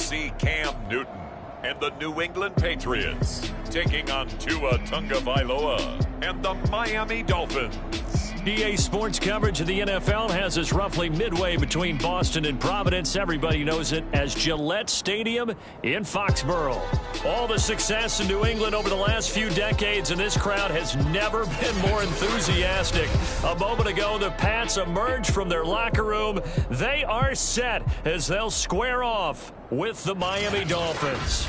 see Cam Newton and the New England Patriots taking on Tua Tagovailoa and the Miami Dolphins. EA Sports coverage of the NFL has us roughly midway between Boston and Providence. Everybody knows it as Gillette Stadium in Foxborough. All the success in New England over the last few decades, and this crowd has never been more enthusiastic. A moment ago, the Pats emerged from their locker room. They are set as they'll square off with the Miami Dolphins.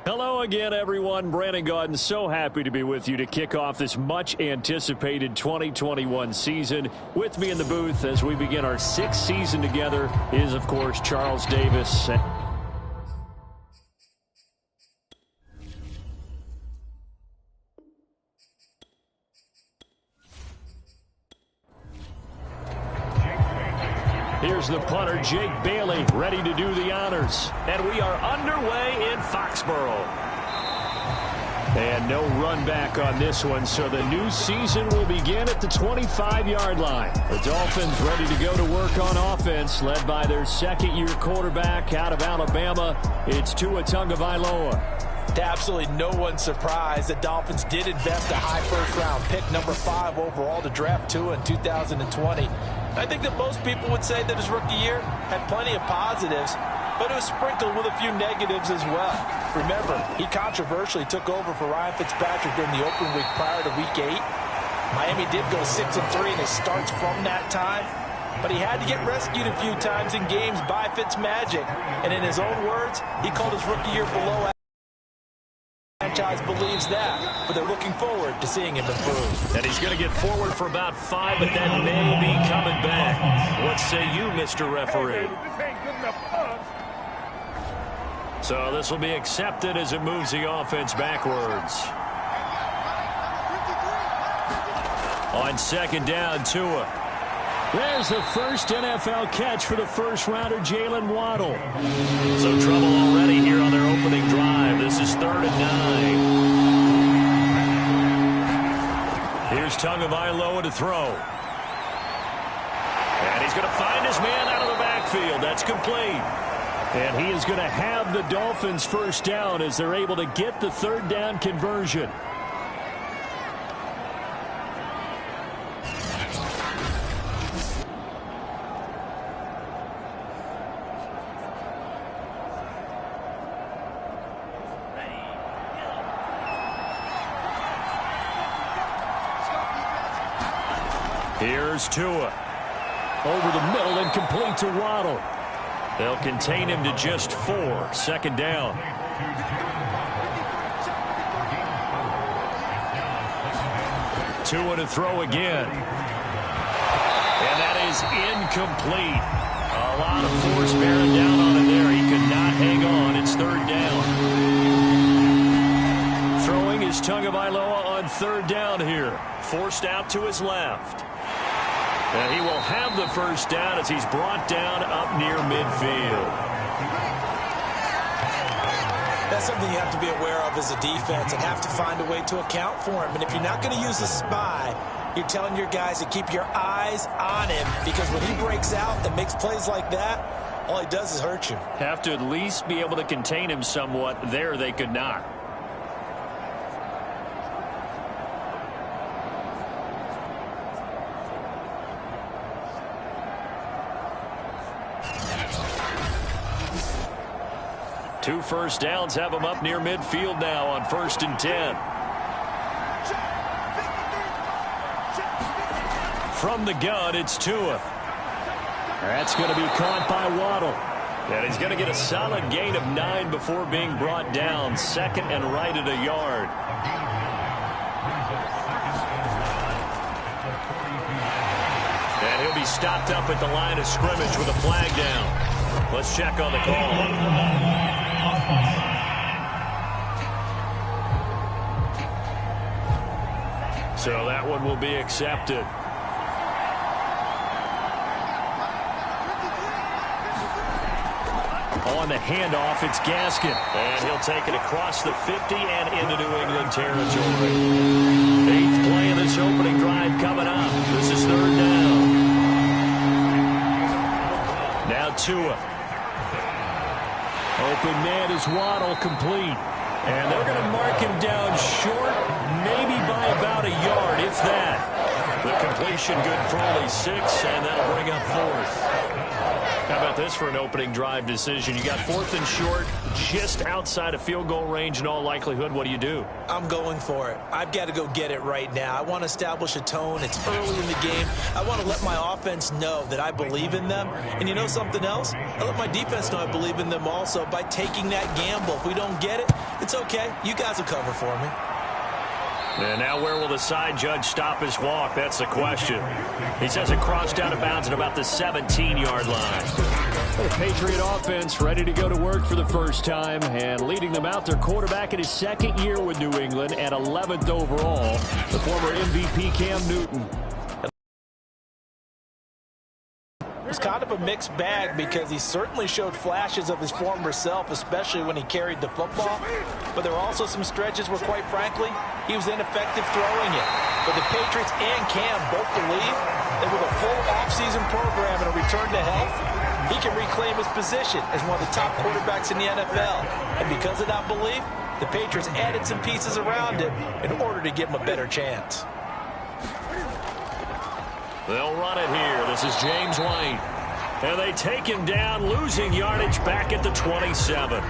Hello again, everyone. Brandon Gaudin, so happy to be with you to kick off this much-anticipated 2021 season. With me in the booth as we begin our sixth season together is, of course, Charles Davis. Here's the punter, Jake Bailey, ready to do the honors. And we are underway in Foxborough. And no run back on this one, so the new season will begin at the 25-yard line. The Dolphins ready to go to work on offense, led by their second-year quarterback out of Alabama. It's Tua Tagovailoa. To absolutely no one's surprise, the Dolphins did invest a high first-round pick, number 5 overall, to draft Tua in 2020. I think that most people would say that his rookie year had plenty of positives, but it was sprinkled with a few negatives as well. Remember, he controversially took over for Ryan Fitzpatrick during the open week prior to Week 8. Miami did go 6-3 in his starts from that time, but he had to get rescued a few times in games by Fitzmagic. And in his own words, he called his rookie year below average. Franchise believes that, but they're looking forward to seeing him improve. And he's going to get forward for about 5, but that may be coming back. What say you, Mr. Referee? So this will be accepted as it moves the offense backwards. On second down, Tua. There's the first NFL catch for the first-rounder, Jalen Waddle. So trouble already here on their opening drive. This is 3rd and 9. Here's Tagovailoa to throw. And he's going to find his man out of the backfield. That's complete. And he is going to have the Dolphins first down as they're able to get the third down conversion. Here's Tua. Over the middle and complete to Waddle. They'll contain him to just 4. 2nd down. Tua to throw again. And that is incomplete. A lot of force bearing down on him there. He could not hang on. It's 3rd down. Throwing is Tagovailoa on 3rd down here. Forced out to his left. And he will have the first down as he's brought down up near midfield. That's something you have to be aware of as a defense and have to find a way to account for him. And if you're not going to use a spy, you're telling your guys to keep your eyes on him, because when he breaks out and makes plays like that, all he does is hurt you. Have to at least be able to contain him somewhat. There they could not. Two first downs have him up near midfield now on 1st and 10. From the gun, it's Tua. That's going to be caught by Waddle. And he's going to get a solid gain of 9 before being brought down. 2nd and right at a yard. And he'll be stopped up at the line of scrimmage with a flag down. Let's check on the call. So that one will be accepted. On the handoff, it's Gaskin. And he'll take it across the 50 and into New England territory. 8th play of this opening drive coming up. Tua. Open man is Waddle, complete. And they're going to mark him down short, maybe by about a yard, if that. The completion good for only 6, and that'll bring up 4th. How about this for an opening drive decision? You got 4th and short, just outside of field goal range in all likelihood. What do you do? I'm going for it. I've got to go get it right now. I want to establish a tone. It's early in the game. I want to let my offense know that I believe in them. And you know something else? I let my defense know I believe in them also by taking that gamble. If we don't get it, it's okay. You guys will cover for me. And now where will the side judge stop his walk? That's the question. He says it crossed out of bounds at about the 17-yard line. The Patriot offense ready to go to work for the first time, and leading them out, their quarterback in his 2nd year with New England at 11th overall, the former MVP Cam Newton. It's kind of a mixed bag because he certainly showed flashes of his former self, especially when he carried the football. But there were also some stretches where, quite frankly, he was ineffective throwing it. But the Patriots and Cam both believe that with a full offseason program and a return to health, he can reclaim his position as one of the top quarterbacks in the NFL. And because of that belief, the Patriots added some pieces around him in order to give him a better chance. They'll run it here. This is James White. And they take him down, losing yardage back at the 27.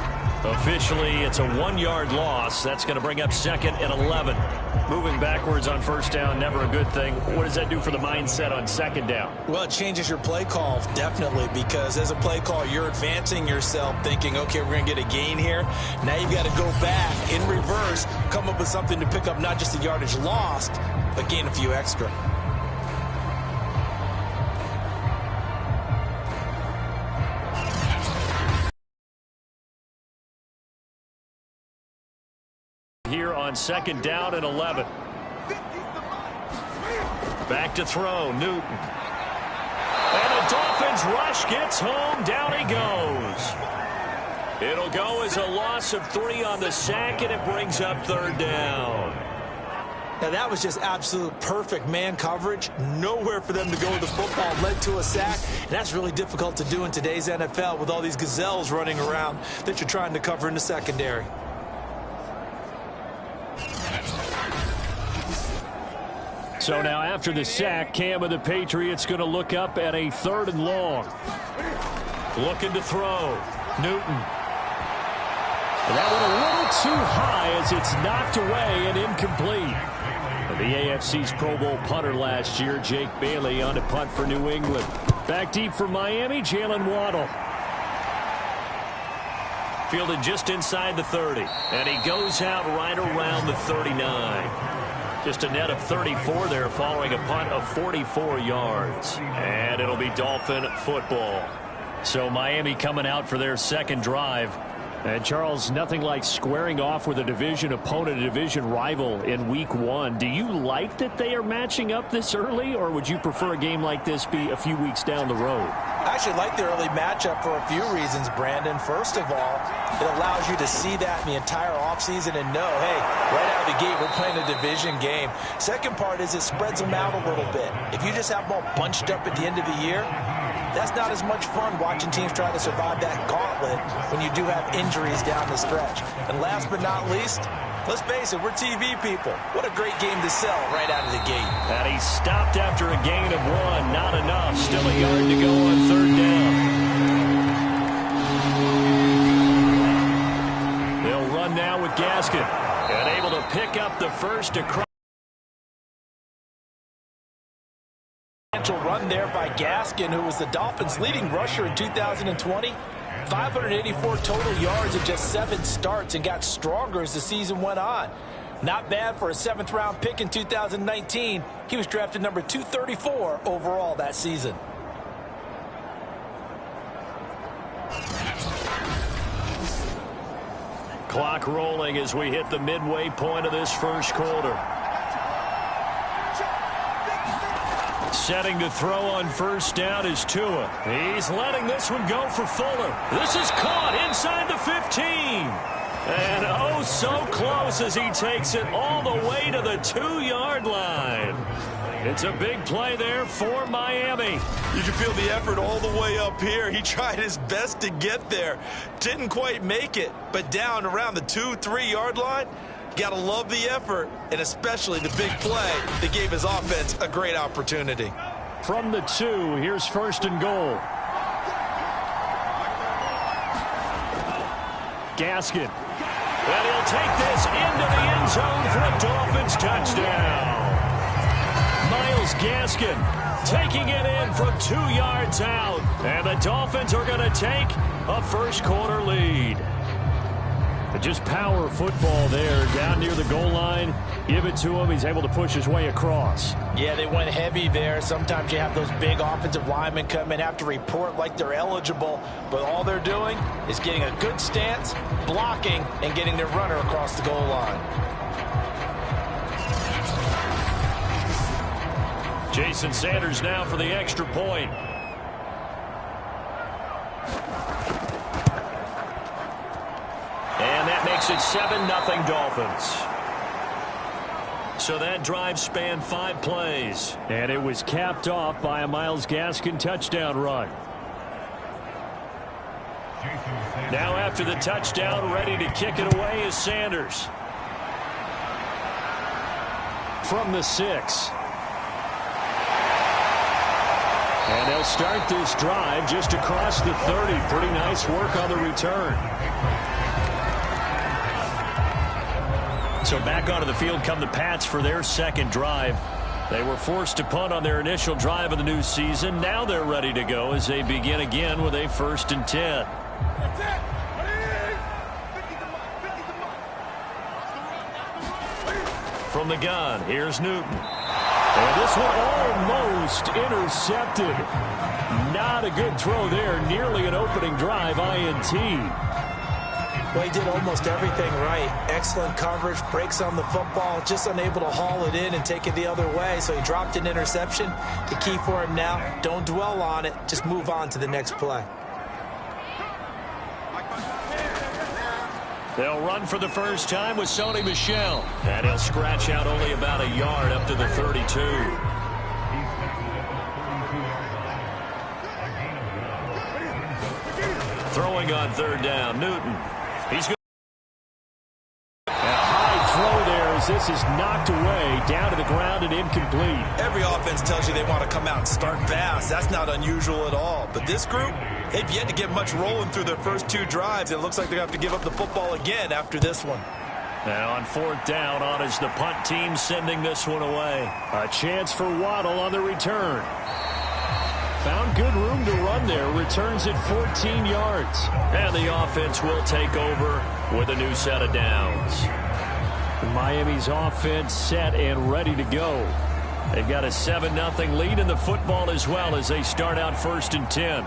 Officially, it's a 1-yard loss. That's going to bring up 2nd and 11. Moving backwards on first down, never a good thing. What does that do for the mindset on 2nd down? Well, it changes your play call, definitely, because as a play call, you're advancing yourself thinking, okay, we're going to get a gain here. Now you've got to go back in reverse, come up with something to pick up not just the yardage lost, but gain a few extra. Here on 2nd down and 11. Back to throw, Newton. And the Dolphins rush gets home, down he goes. It'll go as a loss of 3 on the sack, and it brings up 3rd down. Now that was just absolute perfect man coverage. Nowhere for them to go with the football, led to a sack. And that's really difficult to do in today's NFL with all these gazelles running around that you're trying to cover in the secondary. So now after the sack, Cam of the Patriots going to look up at a 3rd and long. Looking to throw. Newton. And that went a little too high as it's knocked away and incomplete. And the AFC's Pro Bowl punter last year, Jake Bailey, on a punt for New England. Back deep for Miami, Jalen Waddle. Fielded just inside the 30. And he goes out right around the 39. Just a net of 34 there following a punt of 44 yards. And it'll be Dolphin football. So Miami coming out for their 2nd drive. And Charles, nothing like squaring off with a division opponent, a division rival in week 1. Do you like that they are matching up this early, or would you prefer a game like this be a few weeks down the road? I actually like the early matchup for a few reasons, Brandon. First of all, it allows you to see that in the entire offseason and know, hey, right out of the gate, we're playing a division game. Second part is it spreads them out a little bit. If you just have them all bunched up at the end of the year, that's not as much fun watching teams try to survive that gauntlet when you do have injuries down the stretch. And last but not least, let's face it, we're TV people. What a great game to sell right out of the gate. And he stopped after a gain of 1. Not enough. Still a yard to go on 3rd down. They'll run now with Gaskin. And able to pick up the first across. Run there by Gaskin, who was the Dolphins' leading rusher in 2020. 584 total yards in just 7 starts and got stronger as the season went on. Not bad for a 7th-round pick in 2019. He was drafted number 234 overall that season. Clock rolling as we hit the midway point of this first quarter. Setting to throw on first down is Tua. He's letting this one go for Fuller. This is caught inside the 15. And oh, so close as he takes it all the way to the 2-yard line. It's a big play there for Miami. You can feel the effort all the way up here. He tried his best to get there. Didn't quite make it, but down around the 2-3 yard line, you got to love the effort, and especially the big play that gave his offense a great opportunity. From the 2, here's 1st and goal. Gaskin. And he'll take this into the end zone for a Dolphins touchdown. Miles Gaskin taking it in from 2 yards out. And the Dolphins are going to take a first-quarter lead. But just power football there down near the goal line. Give it to him. He's able to push his way across. Yeah, they went heavy there. Sometimes you have those big offensive linemen come in, have to report like they're eligible. But all they're doing is getting a good stance, blocking, and getting their runner across the goal line. Jason Sanders now for the extra point. And that makes it 7-0 Dolphins. So that drive spanned 5 plays. And it was capped off by a Miles Gaskin touchdown run. Now after the touchdown, ready to kick it away is Sanders. From the 6. And they'll start this drive just across the 30. Pretty nice work on the return. So back onto the field come the Pats for their second drive. They were forced to punt on their initial drive of the new season. Now they're ready to go as they begin again with a 1st and 10. From the gun, here's Newton. And this one almost intercepted. Not a good throw there. Nearly an opening drive INT. Well, he did almost everything right. Excellent coverage, breaks on the football, just unable to haul it in and take it the other way. So he dropped an interception. The key for him now, don't dwell on it. Just move on to the next play. They'll run for the first time with Sony Michel. And he'll scratch out only about a yard up to the 32. Throwing on 3rd down, Newton. He's good. A high throw there as this is knocked away, down to the ground and incomplete. Every offense tells you they want to come out and start fast. That's not unusual at all. But this group, they've yet to get much rolling through their first 2 drives. It looks like they're going to have to give up the football again after this one. Now on 4th down, on is the punt team sending this one away. A chance for Waddle on the return. Found good room to run there. Returns at 14 yards. And the offense will take over with a new set of downs. Miami's offense set and ready to go. They've got a 7-0 lead in the football as well as they start out 1st and 10.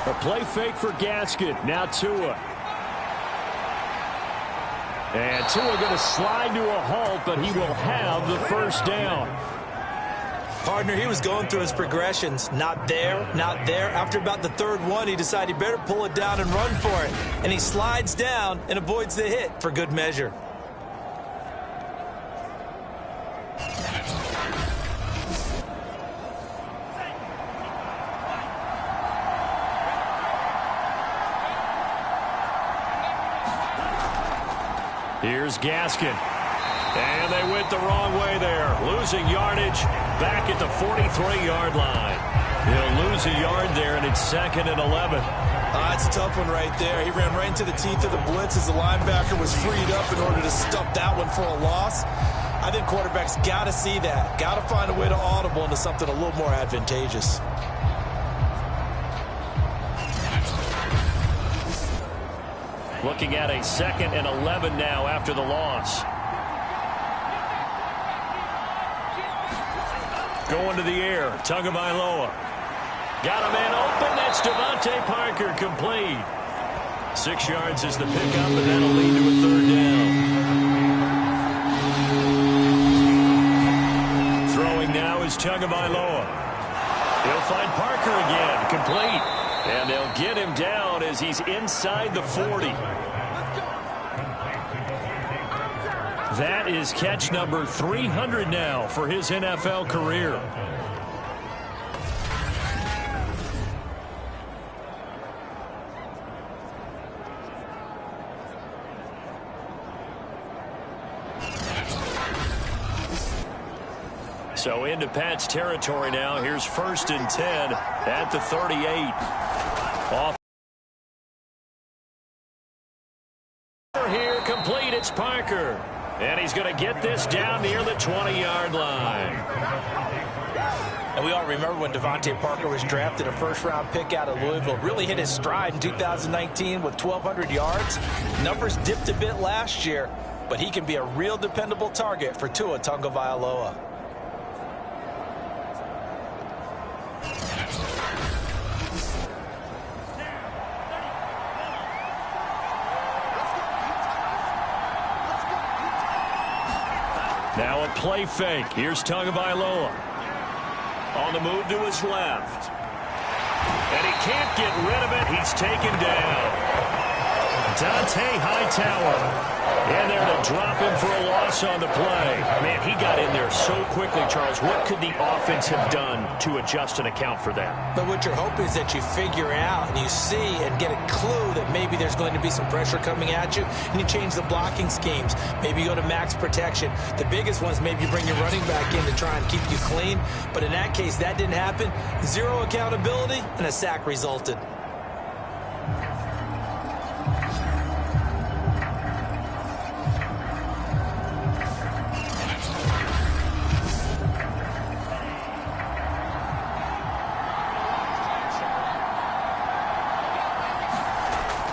A play fake for Gaskin. Now Tua. And Tua going to slide to a halt, but he will have the first down. Partner, he was going through his progressions. Not there, not there. After about the 3rd one, he decided he better pull it down and run for it. And he slides down and avoids the hit for good measure. Here's Gaskin. And they went the wrong way there. Losing yardage back at the 43-yard line. He'll lose a yard there, and it's 2nd and 11. It's a tough one right there. He ran right into the teeth of the blitz as the linebacker was freed up in order to stuff that one for a loss. I think quarterbacks got to see that. Got to find a way to audible into something a little more advantageous. Looking at a 2nd and 11 now after the loss. Going to the air. Tagovailoa. Got a man open. That's Devontae Parker complete. 6 yards is the pickup, and that'll lead to a 3rd down. Throwing now is Tagovailoa. He'll find Parker again. Complete. And they'll get him down as he's inside the 40. That is catch number 300 now for his NFL career. So into Pat's territory now. Here's 1st and 10 at the 38. Off here, complete. It's Parker. And he's going to get this down near the 20-yard line. And we all remember when Devontae Parker was drafted, a first-round pick out of Louisville. Really hit his stride in 2019 with 1,200 yards. Numbers dipped a bit last year, but he can be a real dependable target for Tua Tagovailoa. Now a play fake. Here's Tagovailoa. On the move to his left. And he can't get rid of it. He's taken down. Dante Hightower in there to drop him for a loss on the play. Man, he got in there so quickly, Charles. What could the offense have done to adjust and account for that? But what you're hoping is that you figure out and you see and get a clue that maybe there's going to be some pressure coming at you, and you change the blocking schemes. Maybe you go to max protection. The biggest one is maybe you bring your running back in to try and keep you clean. But in that case, that didn't happen. Zero accountability, and a sack resulted.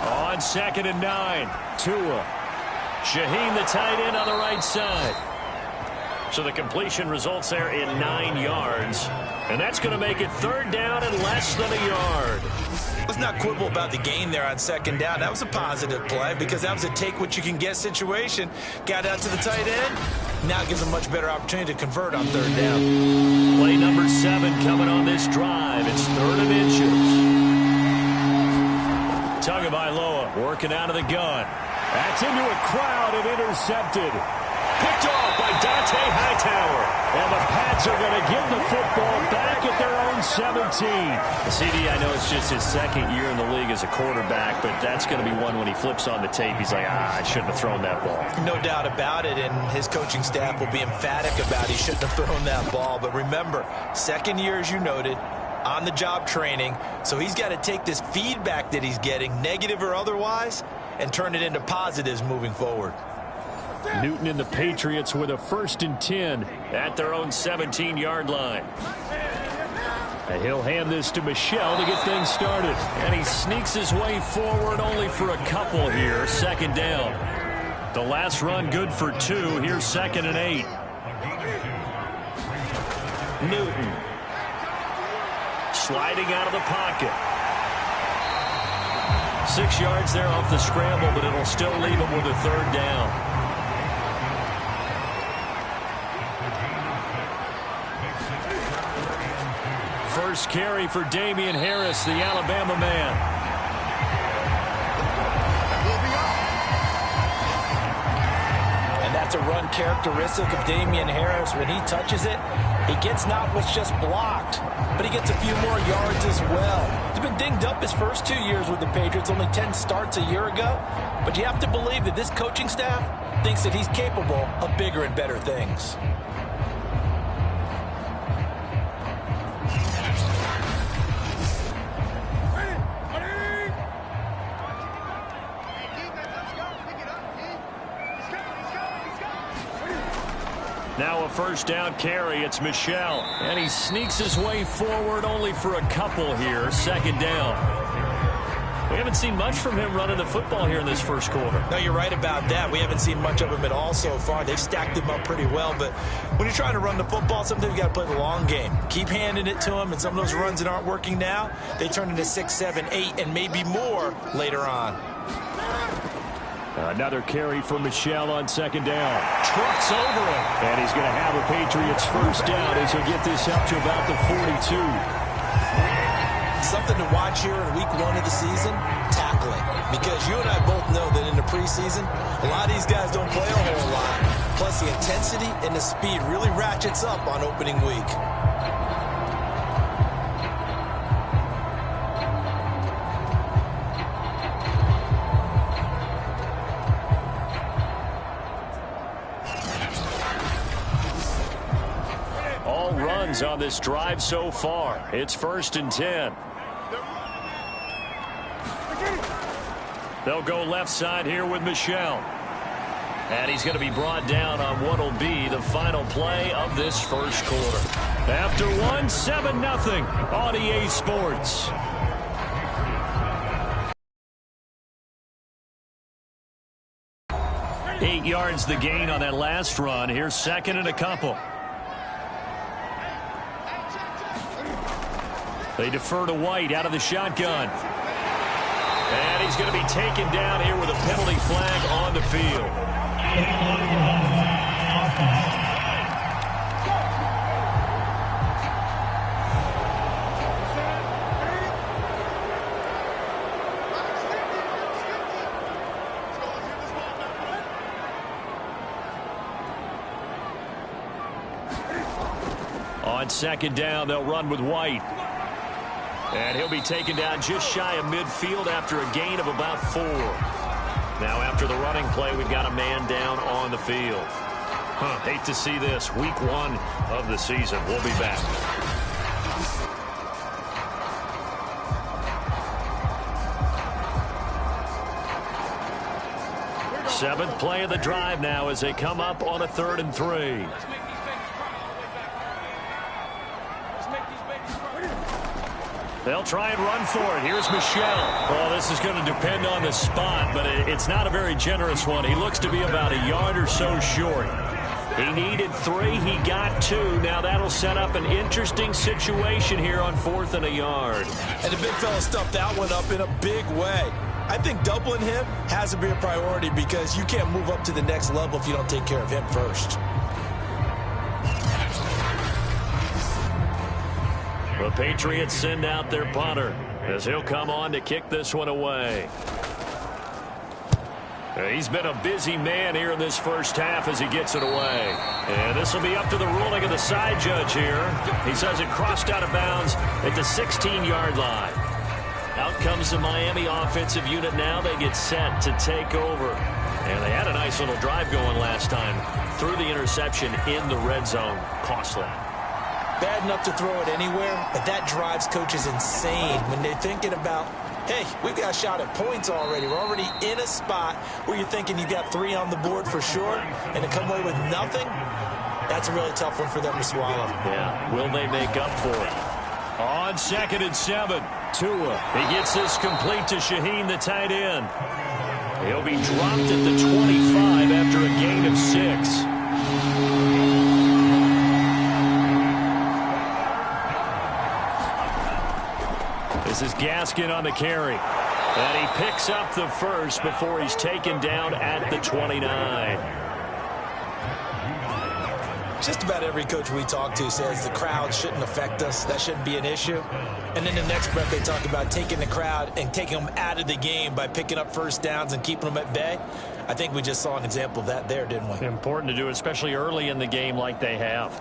On 2nd and 9, Tua. Shaheen, the tight end, on the right side. So the completion results there in 9 yards. And that's going to make it 3rd down and less than a yard. Let's not quibble about the gain there on 2nd down. That was a positive play because that was a take-what-you-can-get situation. Got out to the tight end. Now it gives a much better opportunity to convert on 3rd down. Play number 7 coming on this drive. It's 3rd and inches. Tagovailoa working out of the gun. That's into a crowd and intercepted. Picked off by Dante Hightower. And the Pats are going to give the football back at their own 17. CD, I know it's just his 2nd year in the league as a quarterback, but that's going to be one when he flips on the tape. He's like, I shouldn't have thrown that ball. No doubt about it, and his coaching staff will be emphatic about he shouldn't have thrown that ball. But remember, 2nd year, as you noted, on-the-job training, so he's got to take this feedback that he's getting, negative or otherwise, and turn it into positives moving forward. Newton and the Patriots with a 1st and 10 at their own 17-yard line. And he'll hand this to Michel to get things started. And he sneaks his way forward only for a couple here. 2nd down. The last run good for 2. Here's 2nd and 8. Newton. Sliding out of the pocket. 6 yards there off the scramble, but it'll still leave him with a 3rd down. First carry for Damian Harris, the Alabama man. And that's a run characteristic of Damian Harris. When he touches it, he gets not what's just blocked, but he gets a few more yards as well. He's been dinged up his first 2 years with the Patriots, only 10 starts a year ago. But you have to believe that this coaching staff thinks that he's capable of bigger and better things. Now a 1st down carry. It's Michel. And he sneaks his way forward only for a couple here. 2nd down. We haven't seen much from him running the football here in this first quarter. No, you're right about that. We haven't seen much of him at all so far. They've stacked him up pretty well. But when you're trying to run the football, sometimes you got to play the long game. Keep handing it to him. And some of those runs that aren't working now, they turn into 6, 7, 8, and maybe more later on. Another carry for Michel on 2nd down. Trucks over him. And he's going to have a Patriots 1st down as he'll get this up to about the 42. Something to watch here in week 1 of the season, tackling. Because you and I both know that in the preseason, a lot of these guys don't play a whole lot. Plus, the intensity and the speed really ratchets up on opening week. All runs on this drive so far. It's 1st and 10. They'll go left side here with Michel. And he's going to be brought down on what will be the final play of this first quarter. After one, 7-0 on EA Sports. Eight yards the gain on that last run. Here's 2nd and a couple. They defer to White out of the shotgun. And he's going to be taken down here with a penalty flag on the field. On 2nd down, they'll run with White. And he'll be taken down just shy of midfield after a gain of about 4. Now, after the running play, we've got a man down on the field. Hate to see this. Week 1 of the season. We'll be back. Seventh play of the drive now as they come up on a 3rd and 3. They'll try and run for it. Here's Michel. Well, this is going to depend on the spot, but it's not a very generous one. He looks to be about a yard or so short. He needed 3. He got 2. Now that'll set up an interesting situation here on 4th and a yard. And the big fella stuffed that one up in a big way. I think doubling him has to be a priority because you can't move up to the next level if you don't take care of him first. The Patriots send out their punter as he'll come on to kick this one away. He's been a busy man here in this first half as he gets it away. And this will be up to the ruling of the side judge here. He says it crossed out of bounds at the 16-yard line. Out comes the Miami offensive unit now. They get set to take over. And they had a nice little drive going last time. Threw the interception in the red zone. Costly. Bad enough to throw it anywhere, but that drives coaches insane when they're thinking about, hey, we've got a shot at points already. We're already in a spot where you're thinking you got 3 on the board for sure, and to come away with nothing, that's a really tough one for them to swallow. Yeah, will they make up for it? On 2nd and 7, Tua. He gets this complete to Shaheen, the tight end. He'll be dropped at the 25 after a gain of 6. This is Gaskin on the carry. And he picks up the first before he's taken down at the 29. Just about every coach we talk to says the crowd shouldn't affect us. That shouldn't be an issue. And then the next breath they talk about taking the crowd and taking them out of the game by picking up first downs and keeping them at bay. I think we just saw an example of that there, didn't we? Important to do, especially early in the game like they have.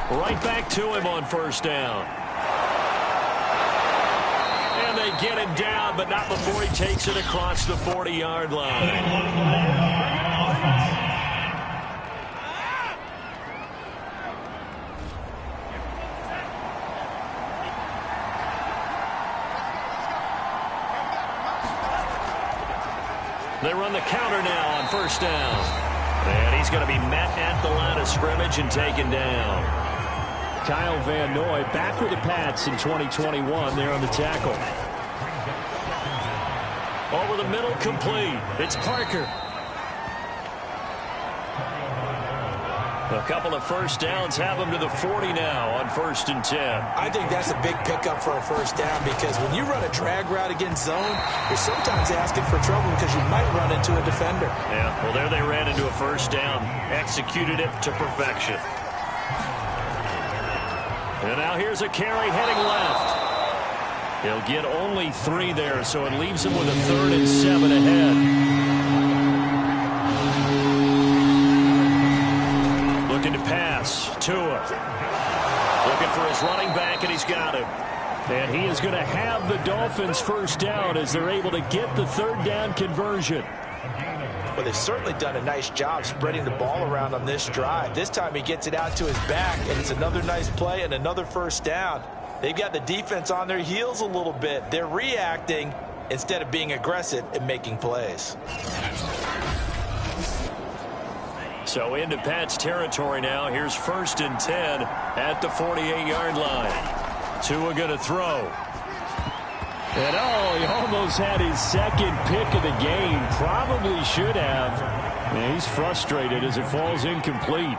Right back to him on 1st down. And they get him down, but not before he takes it across the 40-yard line. They run the counter now on 1st down. And he's going to be met at the line of scrimmage and taken down. Kyle Van Noy back with the Pats in 2021 there on the tackle. Over the middle, complete. It's Parker. A couple of first downs have them to the 40 now on 1st and 10. I think that's a big pickup for a first down because when you run a drag route against zone, you're sometimes asking for trouble because you might run into a defender. Yeah, well, there they ran into a first down. Executed it to perfection. And now here's a carry heading left. He'll get only 3 there, so it leaves him with a 3rd and 7 ahead. Looking to pass. Tua. Looking for his running back, and he's got him. And he is going to have the Dolphins first down as they're able to get the 3rd down conversion. Well, they've certainly done a nice job spreading the ball around on this drive. This time he gets it out to his back, and it's another nice play and another first down. They've got the defense on their heels a little bit. They're reacting instead of being aggressive and making plays. So into Pat's territory now. Here's 1st and 10 at the 48-yard line. Tua going to throw. And oh, he almost had his 2nd pick of the game. Probably should have. And he's frustrated as it falls incomplete.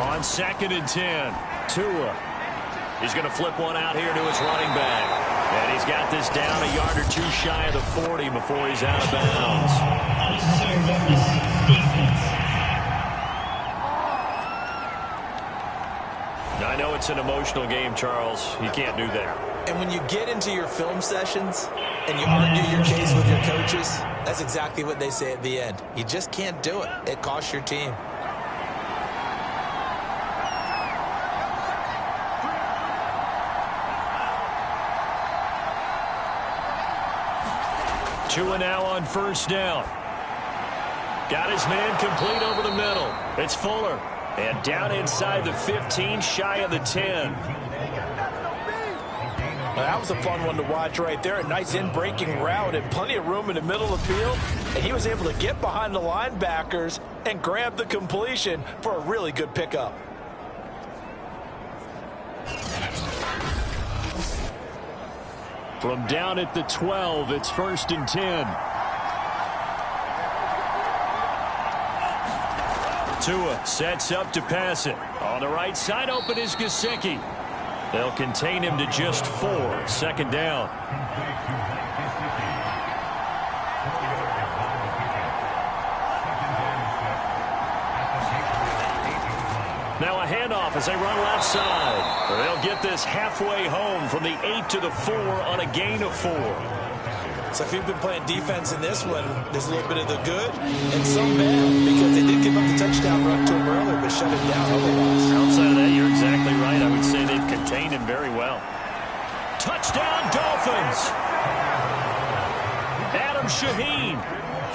On 2nd and 10, Tua. He's going to flip one out here to his running back. And he's got this down a yard or 2 shy of the 40 before he's out of bounds. I know it's an emotional game, Charles. You can't do that. And when you get into your film sessions and you argue your case with your coaches, that's exactly what they say at the end. You just can't do it. It costs your team. Tua now on 1st down. Got his man complete over the middle. It's Fuller. And down inside the 15, shy of the 10. Well, that was a fun one to watch right there. A nice in-breaking route and plenty of room in the middle of the field. And he was able to get behind the linebackers and grab the completion for a really good pickup. From down at the 12, it's 1st and 10. Tua sets up to pass it. On the right side, open is Gesicki. They'll contain him to just 4. 2nd down. Now a handoff as they run left side. They'll get this halfway home from the 8 to the 4 on a gain of 4. So if you've been playing defense in this one, there's a little bit of the good and some bad because they did give up the touchdown run to him earlier but shut him down otherwise. Outside of that, you're exactly right. I would say they've contained him very well. Touchdown, Dolphins! Adam Shaheen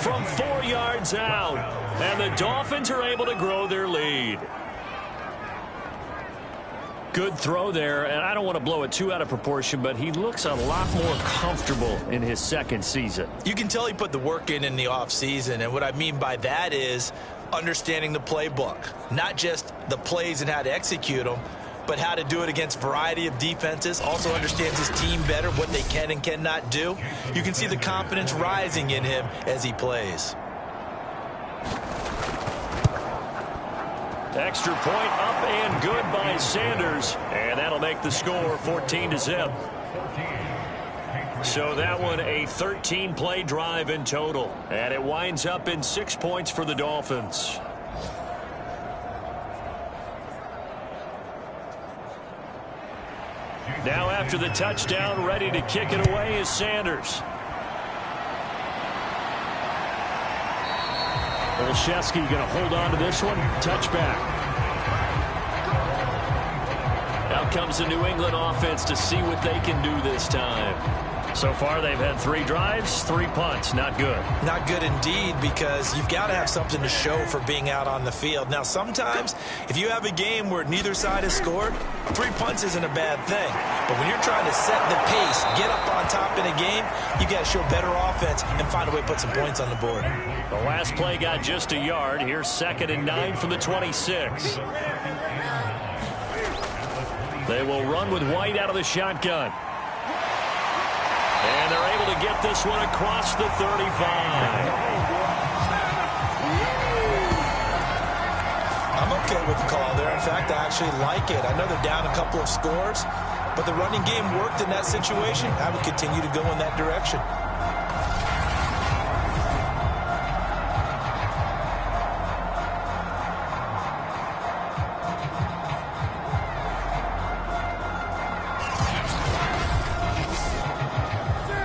from 4 yards out. And the Dolphins are able to grow their lead. Good throw there, and I don't want to blow it too out of proportion, but he looks a lot more comfortable in his 2nd season. You can tell he put the work in the offseason, and what I mean by that is understanding the playbook. Not just the plays and how to execute them, but how to do it against a variety of defenses. Also understands his team better, what they can and cannot do. You can see the confidence rising in him as he plays. Extra point up and good by Sanders. And that'll make the score 14-0. So that one a 13-play drive in total. And it winds up in 6 points for the Dolphins. Now after the touchdown, ready to kick it away is Sanders. Olszewski going to hold on to this one. Touchback. Out comes the New England offense to see what they can do this time. So far, they've had 3 drives, 3 punts. Not good. Not good indeed, because you've got to have something to show for being out on the field. Now, sometimes, if you have a game where neither side has scored, 3 punts isn't a bad thing. But when you're trying to set the pace, get up on top in a game, you got to show better offense and find a way to put some points on the board. The last play got just a yard. Here's 2nd and 9 from the 26. They will run with White out of the shotgun. And they're able to get this one across the 35. okay with the call there. In fact, I actually like it. I know they're down a couple of scores, but the running game worked in that situation. I would continue to go in that direction.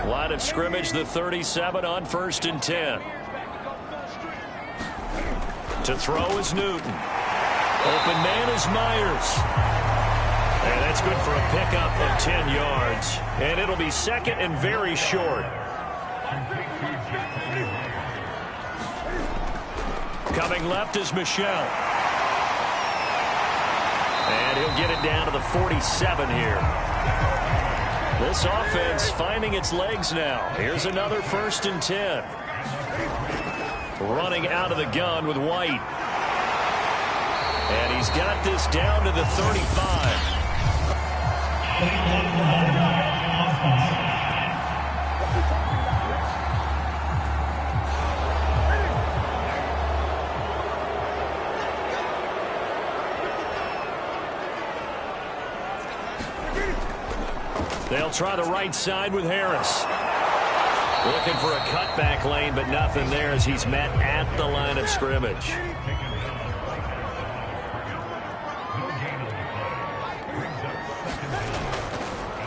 Line of scrimmage, the 37 on 1st and 10. To throw is Newton. Open man is Myers. And that's good for a pickup of 10 yards. And it'll be second and very short. Coming left is Michel. And he'll get it down to the 47 here. This offense finding its legs now. Here's another 1st and 10. Running out of the gun with White. And he's got this down to the 35. They'll try the right side with Harris. Looking for a cutback lane, but nothing there as he's met at the line of scrimmage.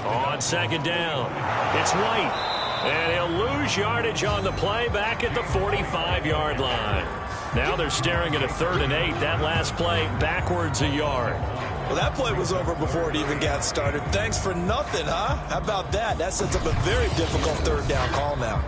On 2nd down, it's White. And he'll lose yardage on the play back at the 45-yard line. Now they're staring at a 3rd and 8. That last play backwards a yard. Well, that play was over before it even got started. Thanks for nothing, huh? How about that? That sets up a very difficult 3rd down call now.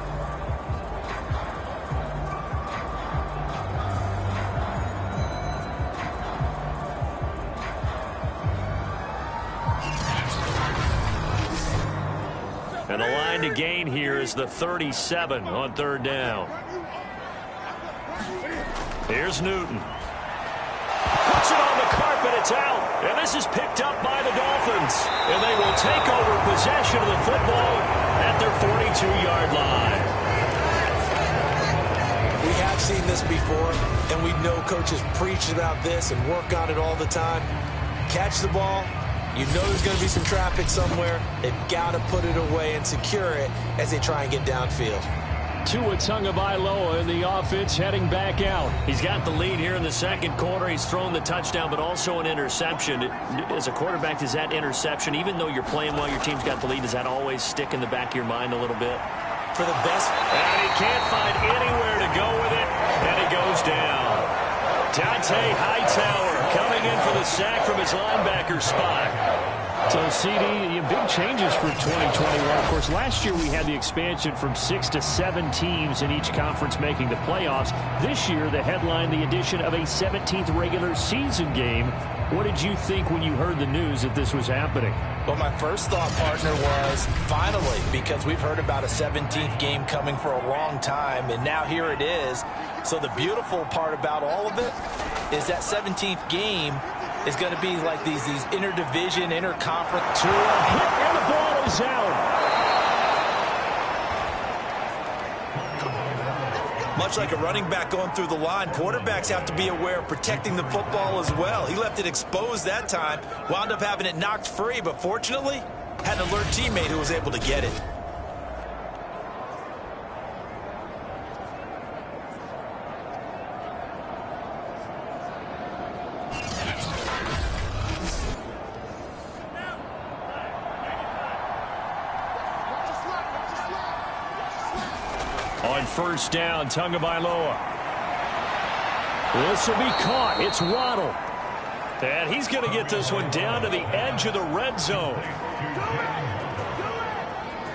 And the line to gain here is the 37 on 3rd down. Here's Newton. Puts it on the carpet, it's out. And this is picked up by the Dolphins. And they will take over possession of the football at their 42-yard line. We have seen this before, and we know coaches preach about this and work on it all the time. Catch the ball. You know there's going to be some traffic somewhere. They've got to put it away and secure it as they try and get downfield. Tua Tagovailoa in the offense heading back out. He's got the lead here in the 2nd quarter. He's thrown the touchdown, but also an interception. As a quarterback, does that interception, even though you're playing while your team's got the lead, does that always stick in the back of your mind a little bit? For the best. And he can't find anywhere to go with it, and he goes down. Dante Hightower coming in for the sack from his linebacker spot. So, CD, big changes for 2021. Of course, last year we had the expansion from 6 to 7 teams in each conference making the playoffs. This year, the headline, the addition of a 17th regular season game. What did you think when you heard the news that this was happening? Well, my first thought, partner, was finally, because we've heard about a 17th game coming for a long time, and now here it is. So the beautiful part about all of it is that 17th game is going to be like these interdivision, interconference. Tua hit, and the ball is out. Much like a running back going through the line, quarterbacks have to be aware of protecting the football as well. He left it exposed that time, wound up having it knocked free, but fortunately, had an alert teammate who was able to get it. On 1st down, Tagovailoa. This will be caught. It's Waddle. And he's going to get this one down to the edge of the red zone.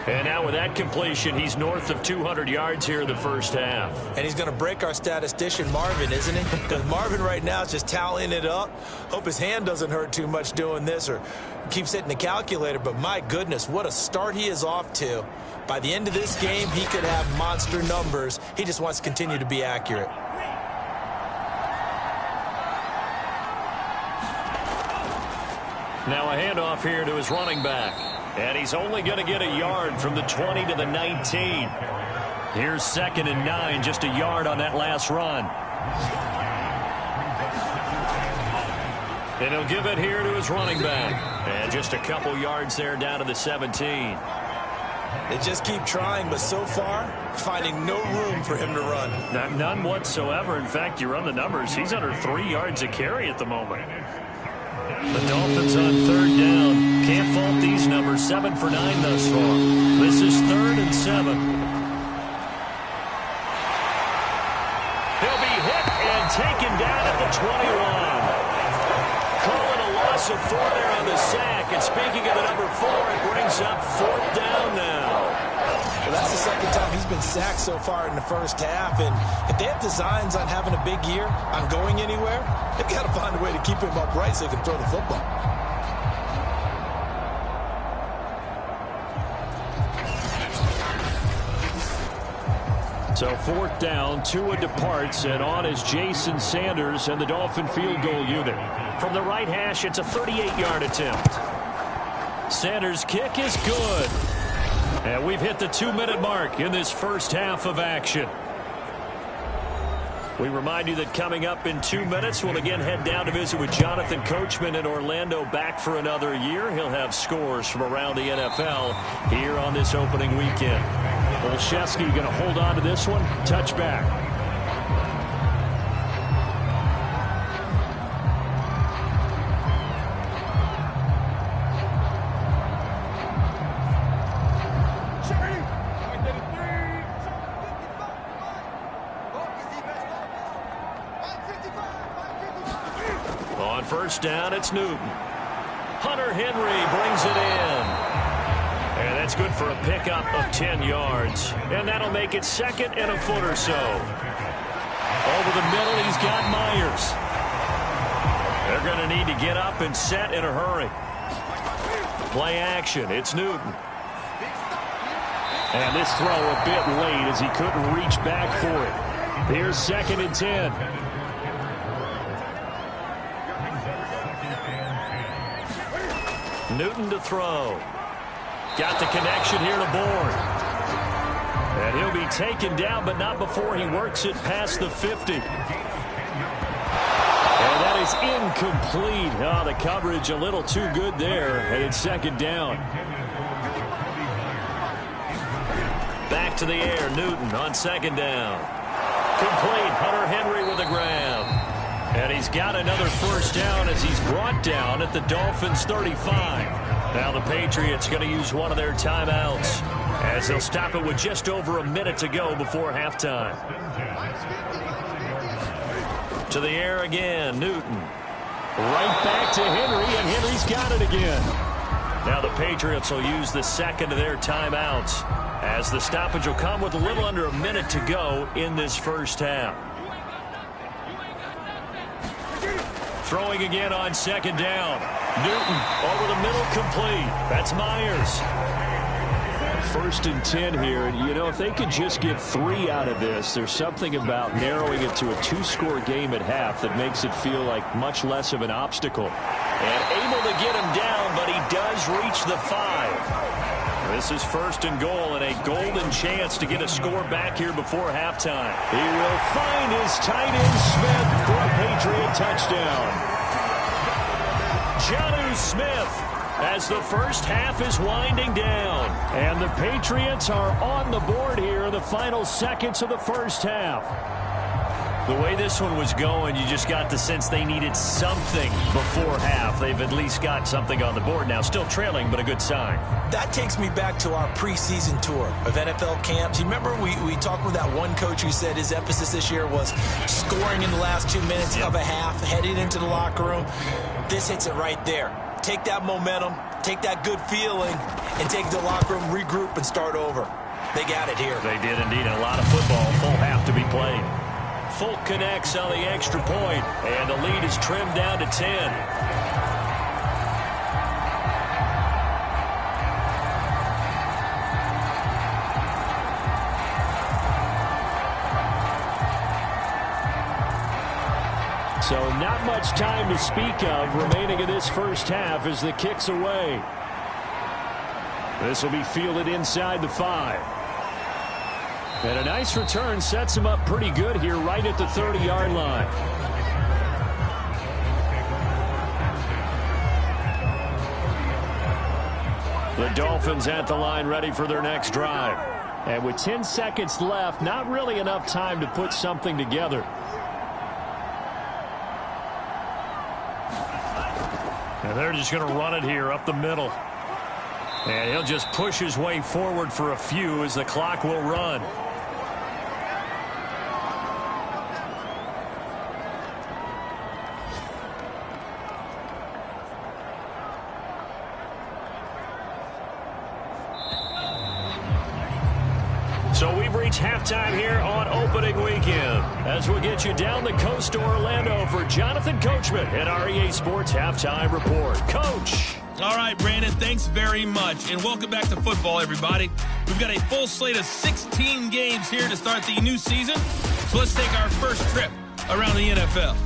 And now with that completion, he's north of 200 yards here in the 1st half. And he's going to break our statistician, Marvin, isn't he? Because Marvin right now is just tallying it up. Hope his hand doesn't hurt too much doing this or keeps hitting the calculator. But my goodness, what a start he is off to. By the end of this game, he could have monster numbers. He just wants to continue to be accurate. Now a handoff here to his running back. And he's only going to get a yard from the 20 to the 19. Here's 2nd and 9, just a yard on that last run. And he'll give it here to his running back. And just a couple yards there down to the 17. They just keep trying, but so far, finding no room for him to run. None whatsoever. In fact, you run the numbers. He's under 3 yards a carry at the moment. The Dolphins on third down. Can't fault these numbers. 7 for 9 thus far. This is 3rd and 7. He'll be hit and taken down at the 21. Calling a loss of 4 there on the sack. And speaking of the number 4, it brings up 4th down now. Well, that's the second time he's been sacked so far in the first half. And if they have designs on having a big year, on going anywhere, they've got to find a way to keep him upright so he can throw the football. So 4th down, Tua departs, and on is Jason Sanders and the Dolphin field goal unit. From the right hash, it's a 38-yard attempt. Sanders' kick is good. And we've hit the 2-minute mark in this first half of action. We remind you that coming up in 2 minutes, we'll again head down to visit with Jonathan Coachman in Orlando, back for another year. He'll have scores from around the NFL here on this opening weekend. Olszewski going to hold on to this one. Touchback. On first down, it's Newton. Hunter Henry brings it in. And that's good for a pickup of 10 yards. And that'll make it 2nd and a foot or so. Over the middle, he's got Myers. They're going to need to get up and set in a hurry. Play action. It's Newton. And this throw a bit late as he couldn't reach back for it. Here's 2nd and 10. Newton to throw. Got the connection here to Bourne. And he'll be taken down, but not before he works it past the 50. And that is incomplete. Oh, the coverage a little too good there. And it's 2nd down. Back to the air. Newton on 2nd down. Complete. Hunter Henry with a grab. And he's got another first down as he's brought down at the Dolphins' 35. Now the Patriots going to use one of their timeouts as they'll stop it with just over a minute to go before halftime. To the air again, Newton. Right back to Henry, and Henry's got it again. Now the Patriots will use the 2nd of their timeouts as the stoppage will come with a little under a minute to go in this first half. Throwing again on 2nd down. Newton over the middle, complete. That's Myers. 1st and 10 here. And, you know, if they could just get 3 out of this, there's something about narrowing it to a 2-score game at half that makes it feel like much less of an obstacle. And able to get him down, but he does reach the 5. This is 1st and goal and a golden chance to get a score back here before halftime. He will find his tight end Smith for a Patriot touchdown. Jonnu Smith as the first half is winding down. And the Patriots are on the board here in the final seconds of the first half. The way this one was going, you just got the sense they needed something before half. They've at least got something on the board now. Still trailing, but a good sign. That takes me back to our preseason tour of NFL camps. You remember we talked with that one coach who said his emphasis this year was scoring in the last 2 minutes of a half, heading into the locker room. This hits it right there. Take that momentum, take that good feeling, and take it to the locker room, regroup, and start over. They got it here. They did indeed. A lot of football, full half to be played. Folk connects on the extra point, and the lead is trimmed down to 10. So not much time to speak of remaining in this first half as the kick's away. This will be fielded inside the 5. And a nice return sets him up pretty good here right at the 30-yard line. The Dolphins at the line ready for their next drive. And with 10 seconds left, not really enough time to put something together. And they're just going to run it here up the middle. And he'll just push his way forward for a few as the clock will run. So we've reached halftime here on opening weekend. As we'll get you down the coast to Orlando for Jonathan Coachman at our EA Sports Halftime Report. Coach. All right, Brandon, thanks very much. And welcome back to football, everybody. We've got a full slate of 16 games here to start the new season. So let's take our first trip around the NFL.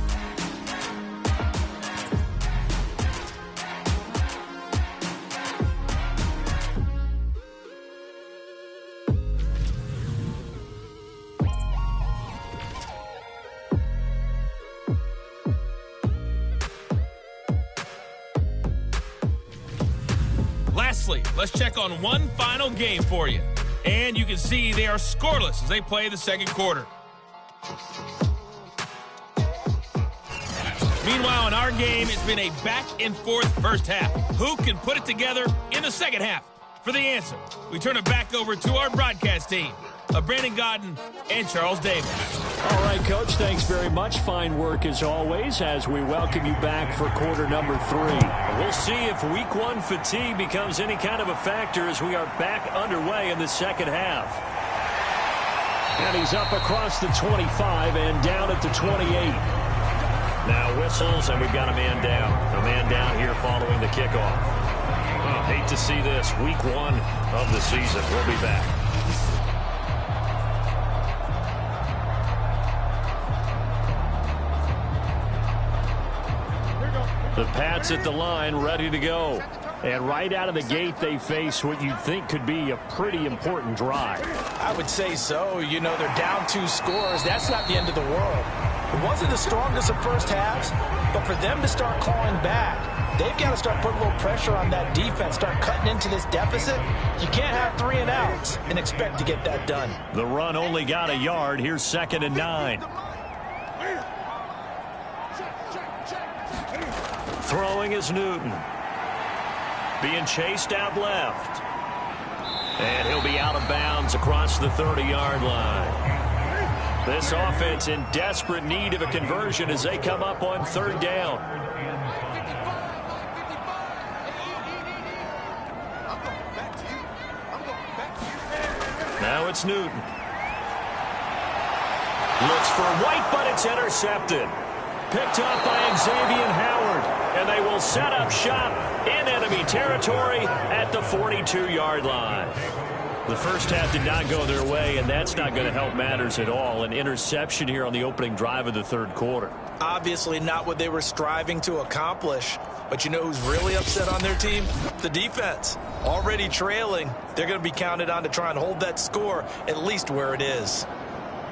Let's check on one final game for you. And you can see they are scoreless as they play the second quarter. Meanwhile, in our game, it's been a back-and-forth first half. Who can put it together in the second half? For the answer, we turn it back over to our broadcast team of Brandon Godden and Charles Davis. All right, Coach, thanks very much. Fine work as always as we welcome you back for quarter number 3. We'll see if week 1 fatigue becomes any kind of a factor as we are back underway in the second half. And he's up across the 25 and down at the 28. Now whistles, and we've got a man down. A man down here following the kickoff. Oh, hate to see this. Week 1 of the season. We'll be back. The Pats at the line, ready to go. And right out of the gate, they face what you'd think could be a pretty important drive. I would say so. You know, they're down 2 scores. That's not the end of the world. It wasn't the strongest of first halves, but for them to start clawing back, they've got to start putting a little pressure on that defense, start cutting into this deficit. You can't have 3 and outs and expect to get that done. The run only got a yard. Here's 2nd and 9. Throwing is Newton. Being chased out left. And he'll be out of bounds across the 30-yard line. This offense in desperate need of a conversion as they come up on 3rd down. Now it's Newton. Looks for White, but it's intercepted. Picked up by Xavier Howard. And they will set up shop in enemy territory at the 42-yard line. The first half did not go their way, and that's not going to help matters at all. An interception here on the opening drive of the 3rd quarter. Obviously not what they were striving to accomplish. But you know who's really upset on their team? The defense. Already trailing. They're going to be counted on to try and hold that score at least where it is.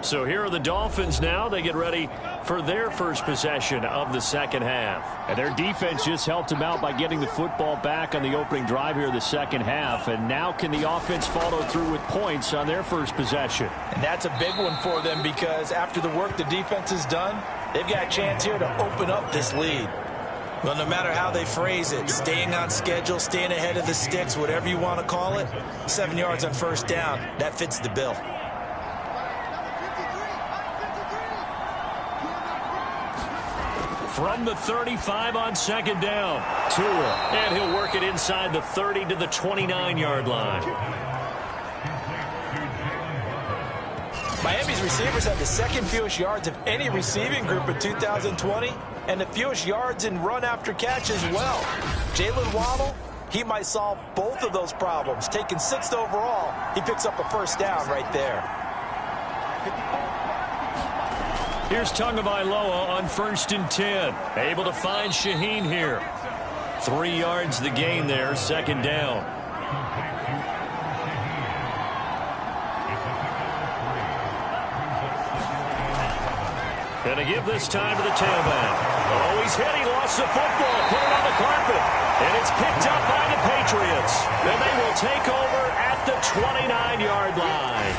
So here are the Dolphins now. They get ready for their first possession of the second half. And their defense just helped them out by getting the football back on the opening drive here in the second half. And now can the offense follow through with points on their first possession? And that's a big one for them because after the work the defense has done, they've got a chance here to open up this lead. Well, no matter how they phrase it, staying on schedule, staying ahead of the sticks, whatever you want to call it, 7 yards on 1st down, that fits the bill. From the 35 on 2nd down, Tua, and he'll work it inside the 30 to the 29-yard line. Miami's receivers had the 2nd fewest yards of any receiving group in 2020, and the fewest yards in run after catch as well. Jalen Waddle, he might solve both of those problems. Taking 6th overall, he picks up a 1st down right there. Here's Tagovailoa on 1st and 10. Able to find Shaheen here. 3 yards the gain there, 2nd down. Gonna give this time to the tailback. Oh, he's hit. He lost lost the football, put it on the carpet, and it's picked up by the Patriots. And they will take over at the 29-yard line.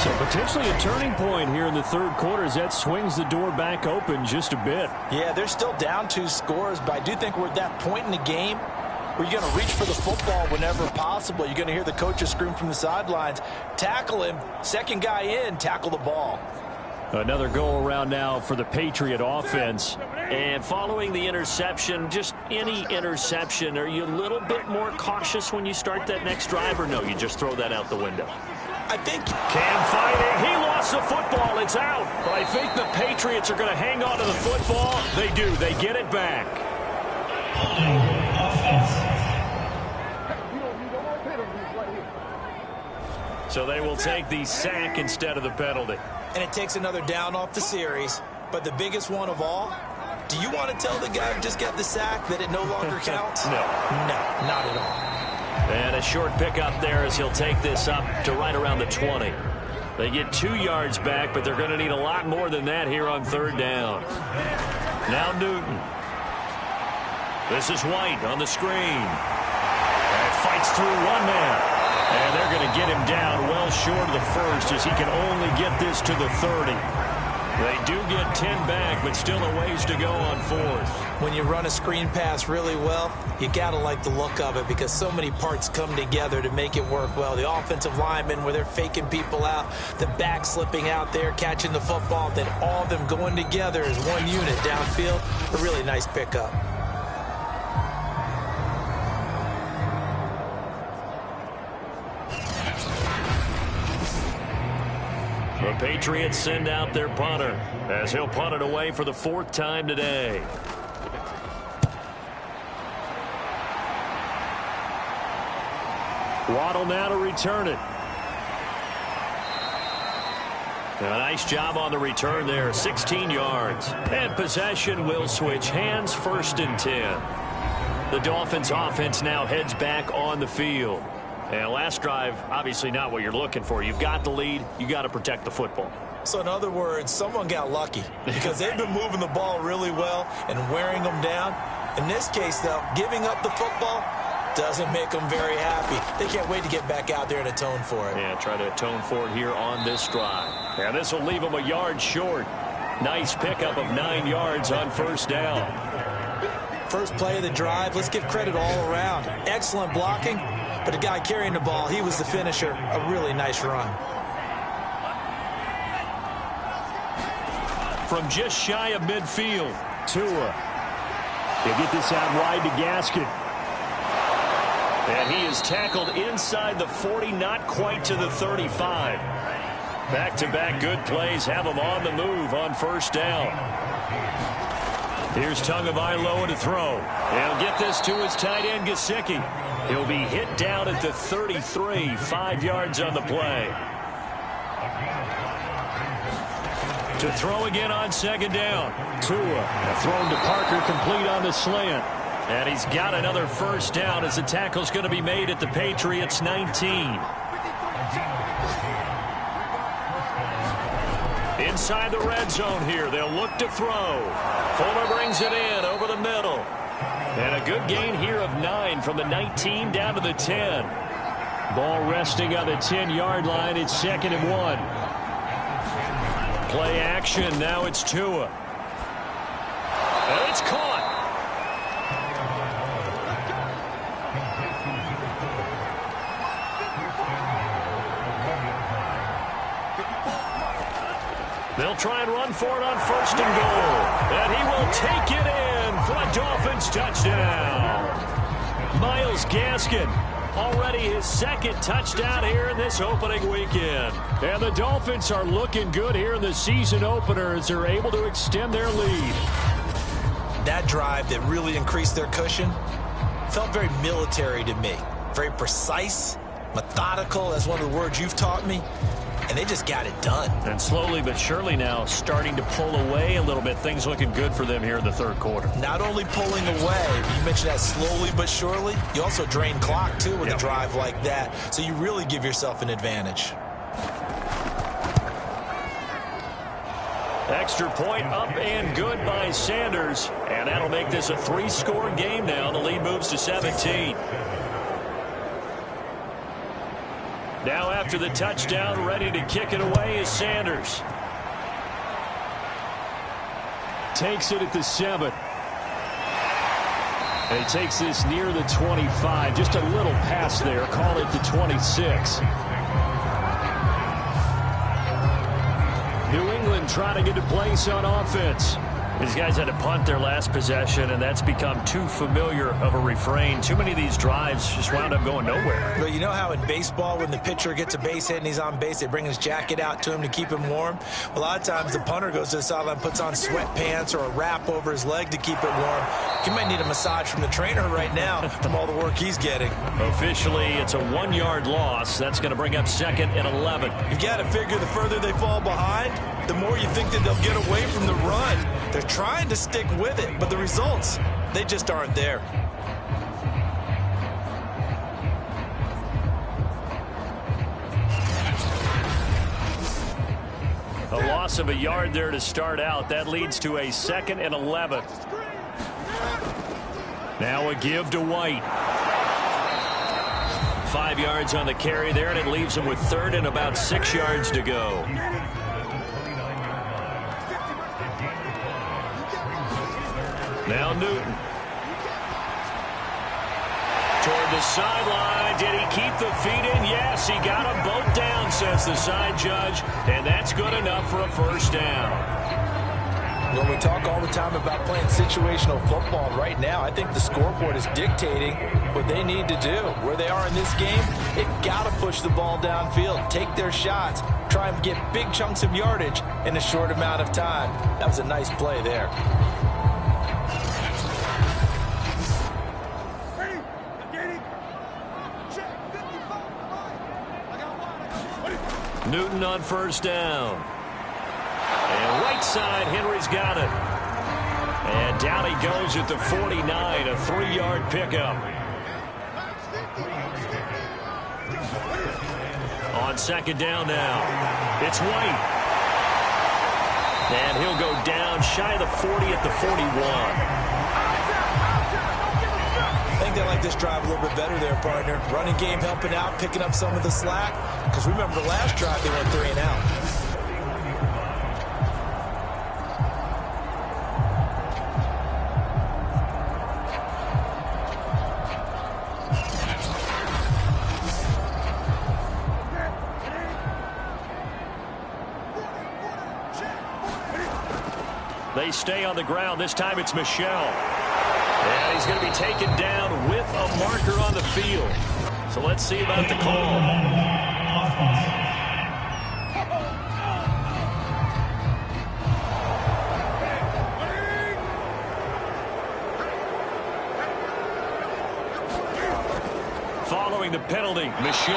So potentially a turning point here in the third quarter as that swings the door back open just a bit. Yeah, they're still down 2 scores, but I do think we're at that point in the game where you're going to reach for the football whenever possible. You're going to hear the coaches scream from the sidelines, tackle him, second guy in, tackle the ball. Another go around now for the Patriot offense. And following the interception, just any interception, are you a little bit more cautious when you start that next drive, or no, you just throw that out the window? I think Cam fighting. He lost the football. It's out. But I think the Patriots are going to hang on to the football. They do. They get it back. So they will take the sack instead of the penalty. And it takes another down off the series. But the biggest one of all, do you want to tell the guy who just got the sack that it no longer counts? No. No, not at all. And a short pickup there as he'll take this up to right around the 20. They get 2 yards back, but they're going to need a lot more than that here on third down. Now Newton. This is White on the screen. And fights through one man. And they're going to get him down well short of the first as he can only get this to the 30. They do get 10 back, but still a ways to go on fourth. When you run a screen pass really well, you got to like the look of it because so many parts come together to make it work well. The offensive linemen where they're faking people out, the back slipping out there, catching the football, then all of them going together as one unit downfield. A really nice pickup. The Patriots send out their punter as he'll punt it away for the 4th time today. Waddle now to return it. A nice job on the return there, 16 yards. And possession will switch hands, 1st and 10. The Dolphins offense now heads back on the field. And last drive, obviously not what you're looking for. You've got the lead. You got to protect the football. So in other words, someone got lucky because they've been moving the ball really well and wearing them down. In this case, though, giving up the football doesn't make them very happy. They can't wait to get back out there and atone for it. Yeah, try to atone for it here on this drive. And this will leave them a yard short. Nice pickup of 9 yards on 1st down. First play of the drive, let's give credit all around. Excellent blocking. But the guy carrying the ball, he was the finisher. A really nice run. From just shy of midfield, Tua. He'll get this out wide to Gaskin. And he is tackled inside the 40, not quite to the 35. Back-to-back good plays have him on the move on 1st down. Here's Tagovailoa to throw. He'll get this to his tight end, Gesicki. He'll be hit down at the 33, 5 yards on the play. To throw again on 2nd down. Tua thrown to Parker, complete on the slant. And he's got another 1st down as the tackle's going to be made at the Patriots 19. Inside the red zone here, they'll look to throw. Fuller brings it in over the middle. And a good gain here of 9 from the 19 down to the 10. Ball resting on the 10-yard line. It's 2nd and 1. Play action. Now it's Tua. And it's caught. They'll try and run for it on 1st and goal. And he will take it in for a Dolphins touchdown. Myles Gaskin, already his 2nd touchdown here in this opening weekend. And the Dolphins are looking good here in the season opener as they're able to extend their lead. That drive that really increased their cushion felt very military to me. Very precise, methodical, that's one of the words you've taught me. And they just got it done. And slowly but surely now starting to pull away a little bit. Things looking good for them here in the 3rd quarter. Not only pulling away, you mentioned that slowly but surely, you also drain clock too with a drive like that. So you really give yourself an advantage. Extra point up and good by Sanders. And that'll make this a 3-score game now. The lead moves to 17. Now after the touchdown, ready to kick it away is Sanders. Takes it at the 7. And he takes this near the 25. Just a little pass there. Call it the 26. New England trying to get a place on offense. These guys had to punt their last possession, and that's become too familiar of a refrain. Too many of these drives just wound up going nowhere. But you know how in baseball, when the pitcher gets a base hit and he's on base, they bring his jacket out to him to keep him warm? A lot of times the punter goes to the sideline, puts on sweatpants or a wrap over his leg to keep it warm. He might need a massage from the trainer right now from all the work he's getting. Officially, it's a 1-yard loss. That's going to bring up 2nd and 11. You've got to figure the further they fall behind, the more you think that they'll get away from the run. They're trying to stick with it, but the results, they just aren't there. A loss of a yard there to start out. That leads to a 2nd and 11. Now a give to White. 5 yards on the carry there, and it leaves him with 3rd and about 6 yards to go. Now Newton. Toward the sideline. Did he keep the feet in? Yes, he got them both down, says the side judge. And that's good enough for a 1st down. Well, we talk all the time about playing situational football. Right now, I think the scoreboard is dictating what they need to do. Where they are in this game, they've got to push the ball downfield, take their shots, try and get big chunks of yardage in a short amount of time. That was a nice play there. Newton on 1st down. And right side, Henry's got it. And down he goes at the 49, a 3-yard pickup. On 2nd down now, it's White. And he'll go down shy of the 40 at the 41. I think they like this drive a little bit better there, partner. Running game helping out, picking up some of the slack. Because remember, the last drive, they went 3 and out. They stay on the ground. This time it's Michel. And he's going to be taken down with a marker on the field. So let's see about the call. Following the penalty, Michel.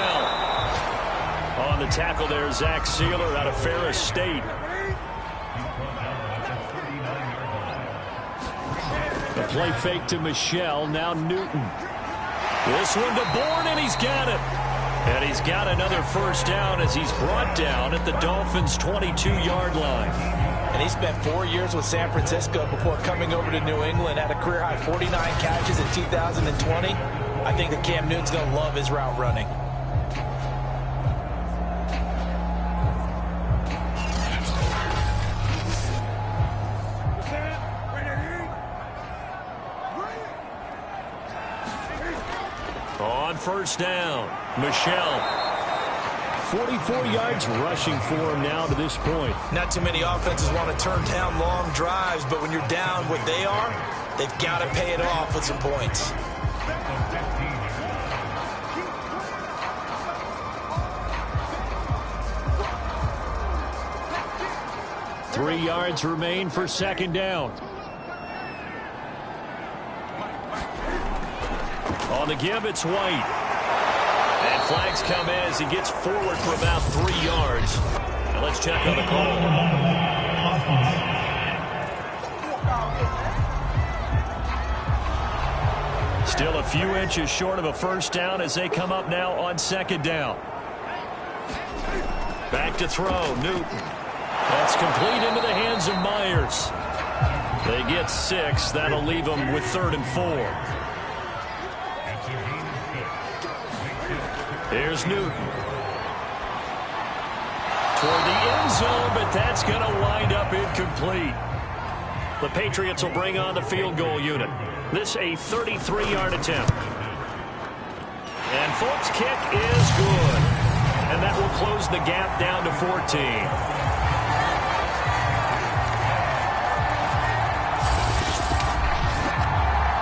On the tackle there, Zach Sealer out of Ferris State. The play fake to Michel, now Newton. This one to Bourne, and he's got it. And he's got another 1st down as he's brought down at the Dolphins' 22-yard line. And he spent 4 years with San Francisco before coming over to New England. Had a career-high 49 catches in 2020. I think that Cam Newton's going to love his route running. On 1st down, Michel. 44 yards rushing for him now to this point. Not too many offenses want to turn down long drives, but when you're down what they are, they've got to pay it off with some points. Three yards remain for 2nd down. On the give, it's White. And flags come in as he gets forward for about 3 yards. Now let's check on the call. Still a few inches short of a 1st down as they come up now on 2nd down. Back to throw, Newton. That's complete into the hands of Myers. They get 6. That'll leave them with 3rd and 4. Here's Newton. Toward the end zone, but that's going to wind up incomplete. The Patriots will bring on the field goal unit. This a 33-yard attempt. And Folk's kick is good. And that will close the gap down to 14.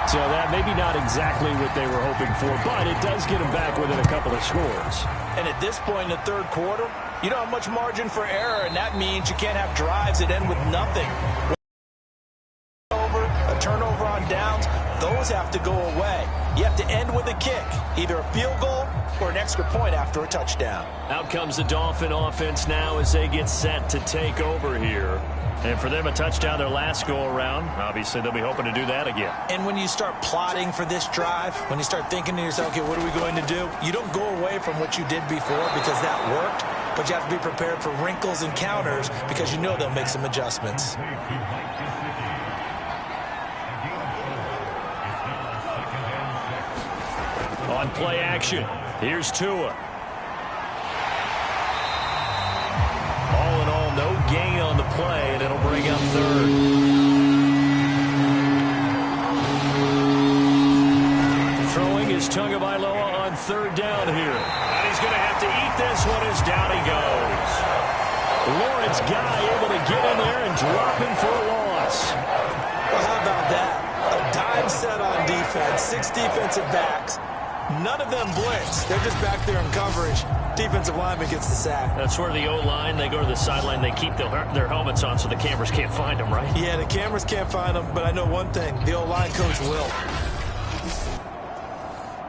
So that maybe not exactly what they were hoping for, but it does get them back within a couple of scores. And at this point in the third quarter, you don't have much margin for error, and that means you can't have drives that end with nothing. A turnover on downs, those have to go away. You have to end with a kick, either a field goal or an extra point after a touchdown. Out comes the Dolphin offense now as they get set to take over here. And for them, a touchdown their last go-around. Obviously, they'll be hoping to do that again. And when you start plotting for this drive, when you start thinking to yourself, okay, what are we going to do? You don't go away from what you did before because that worked, but you have to be prepared for wrinkles and counters because you know they'll make some adjustments. On play action, here's Tua. All in all, no gain on the play, and it'll bring up 3rd. Throwing is Tagovailoa on 3rd down here. And he's going to have to eat this one as down he goes. Lawrence Guy able to get in there and drop him for a loss. Well, how about that? A dime set on defense, 6 defensive backs. None of them blitz. They're just back there in coverage. Defensive lineman gets the sack. That's where the O-line, they go to the sideline, they keep their helmets on so the cameras can't find them, right? Yeah, the cameras can't find them, but I know one thing. The O-line coach will.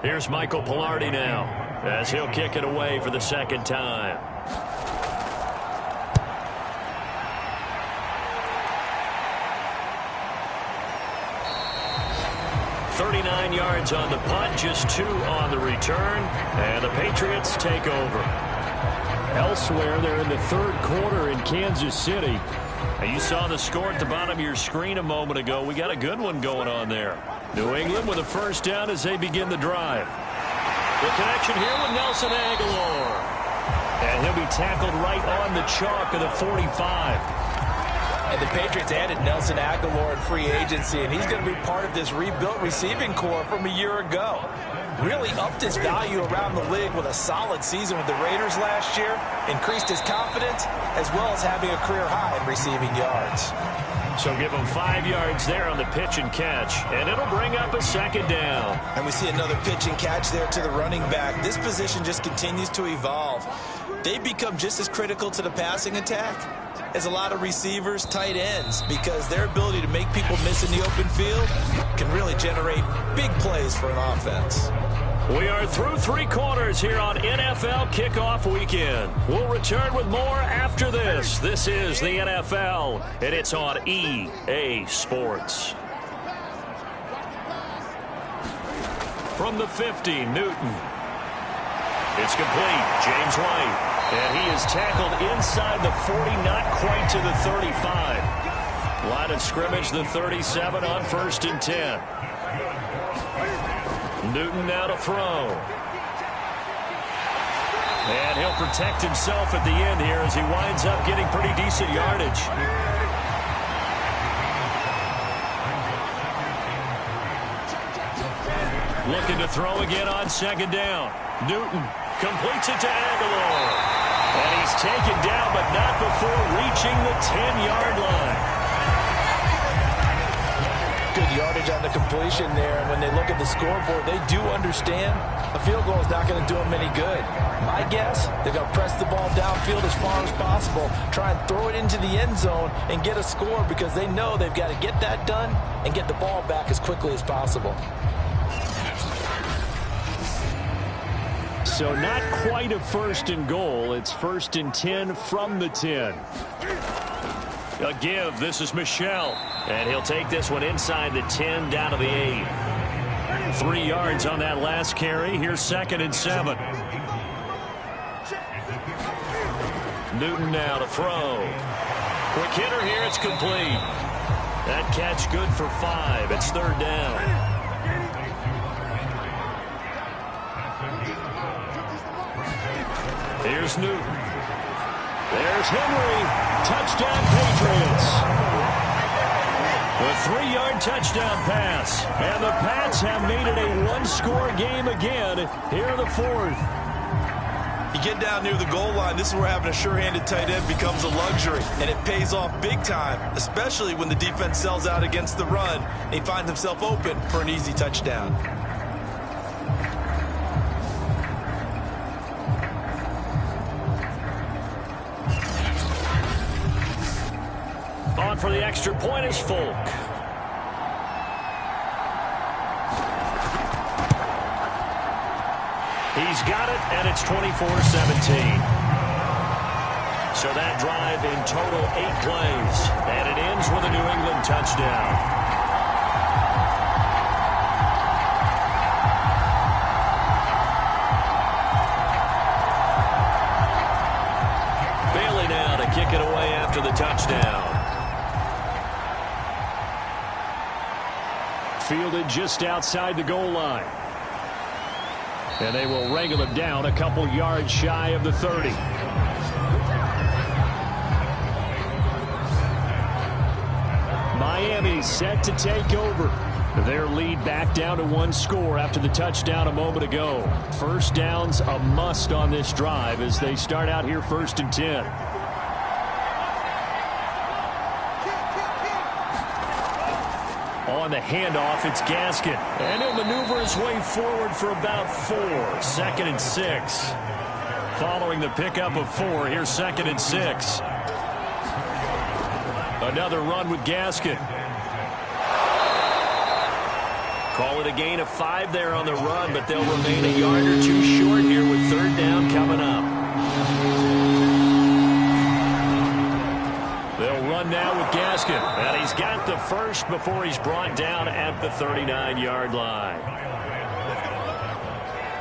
Here's Michael Pilardi now as he'll kick it away for the 2nd time. Yards on the punt, just 2 on the return, and the Patriots take over. Elsewhere, they're in the 3rd quarter in Kansas City. And you saw the score at the bottom of your screen a moment ago. We got a good one going on there. New England with a 1st down as they begin the drive. The connection here with Nelson Aguilar. And he'll be tackled right on the chalk of the 45. And the Patriots added Nelson Aguilar in free agency, and he's going to be part of this rebuilt receiving corps from a year ago. Really upped his value around the league with a solid season with the Raiders last year, increased his confidence, as well as having a career high in receiving yards. So give him 5 yards there on the pitch and catch, and it'll bring up a 2nd down. And we see another pitch and catch there to the running back. This position just continues to evolve. They become just as critical to the passing attack as a lot of receivers, tight ends, because their ability to make people miss in the open field can really generate big plays for an offense. We are through 3 quarters here on NFL Kickoff Weekend. We'll return with more after this. This is the NFL, and it's on EA Sports. From the 50, Newton. It's complete. James White. And he is tackled inside the 40, not quite to the 35. Line of scrimmage, the 37 on 1st and 10. Newton now to throw. And he'll protect himself at the end here as he winds up getting pretty decent yardage. Looking to throw again on 2nd down. Newton completes it to Aguilar. And he's taken down, but not before reaching the 10-yard line. Good yardage on the completion there. And when they look at the scoreboard, they do understand a field goal is not going to do them any good. My guess, they're going to press the ball downfield as far as possible, try and throw it into the end zone and get a score because they know they've got to get that done and get the ball back as quickly as possible. So not quite a 1st and goal. It's 1st and 10 from the 10. A give. This is Michel. And he'll take this one inside the 10 down to the 8. 3 yards on that last carry. Here's 2nd and 7. Newton now to throw. Quick hitter here. It's complete. That catch good for 5. It's third down. Here's Newton. There's Henry. Touchdown, Patriots. A 3-yard touchdown pass. And the Pats have made it a one-score game again here in the fourth. You get down near the goal line, this is where having a sure-handed tight end becomes a luxury, and it pays off big time, especially when the defense sells out against the run, and he finds himself open for an easy touchdown. On for the extra point is Folk. He's got it, and it's 24-17. So that drive in total 8 plays, and it ends with a New England touchdown. Bailey now to kick it away after the touchdown. Fielded just outside the goal line. And they will wrangle him down a couple yards shy of the 30. Miami set to take over. Their lead back down to 1 score after the touchdown a moment ago. First down's a must on this drive as they start out here 1st and 10. On the handoff, it's Gaskin. And he'll maneuver his way forward for about 4. 2nd and 6. Following the pickup of 4, here's 2nd and 6. Another run with Gaskin. Call it a gain of 5 there on the run, but they'll remain a yard or 2 short here with 3rd down coming up. They'll run now with Gaskin. And he's got the first before he's brought down at the 39-yard line.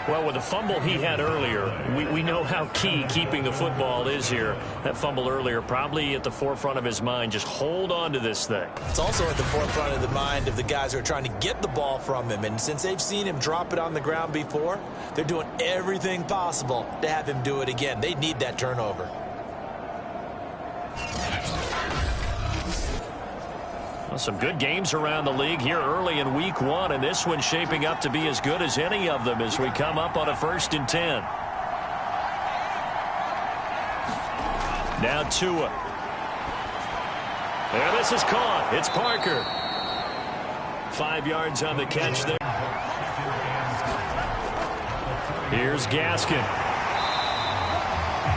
Well, with the fumble he had earlier, we know how key keeping the football is here. That fumble earlier probably at the forefront of his mind. Just hold on to this thing. It's also at the forefront of the mind of the guys who are trying to get the ball from him. And since they've seen him drop it on the ground before, they're doing everything possible to have him do it again. They need that turnover. Well, some good games around the league here early in week 1, and this one's shaping up to be as good as any of them as we come up on a 1st and 10. Now Tua. There, this is caught. It's Parker. 5 yards on the catch there. Here's Gaskin.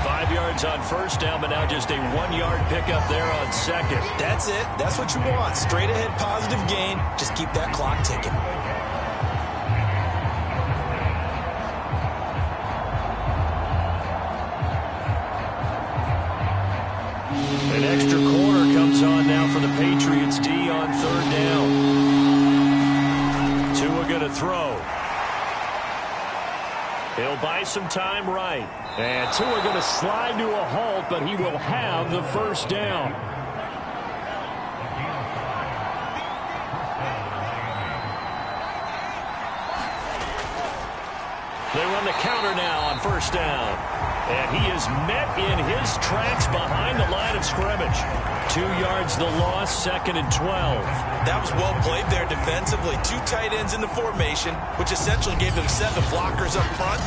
5 yards on 1st down, but now just a 1-yard pickup there on 2nd. That's it. That's what you want. Straight ahead positive gain. Just keep that clock ticking. An extra corner comes on now for the Patriots D on 3rd down. Tua going to throw. He'll buy some time right. And Tua going to slide to a halt, but he will have the 1st down. They run the counter now on 1st down. And he is met in his tracks behind the line of scrimmage. 2 yards the loss, 2nd and 12. That was well played there defensively. 2 tight ends in the formation, which essentially gave them 7 blockers up front.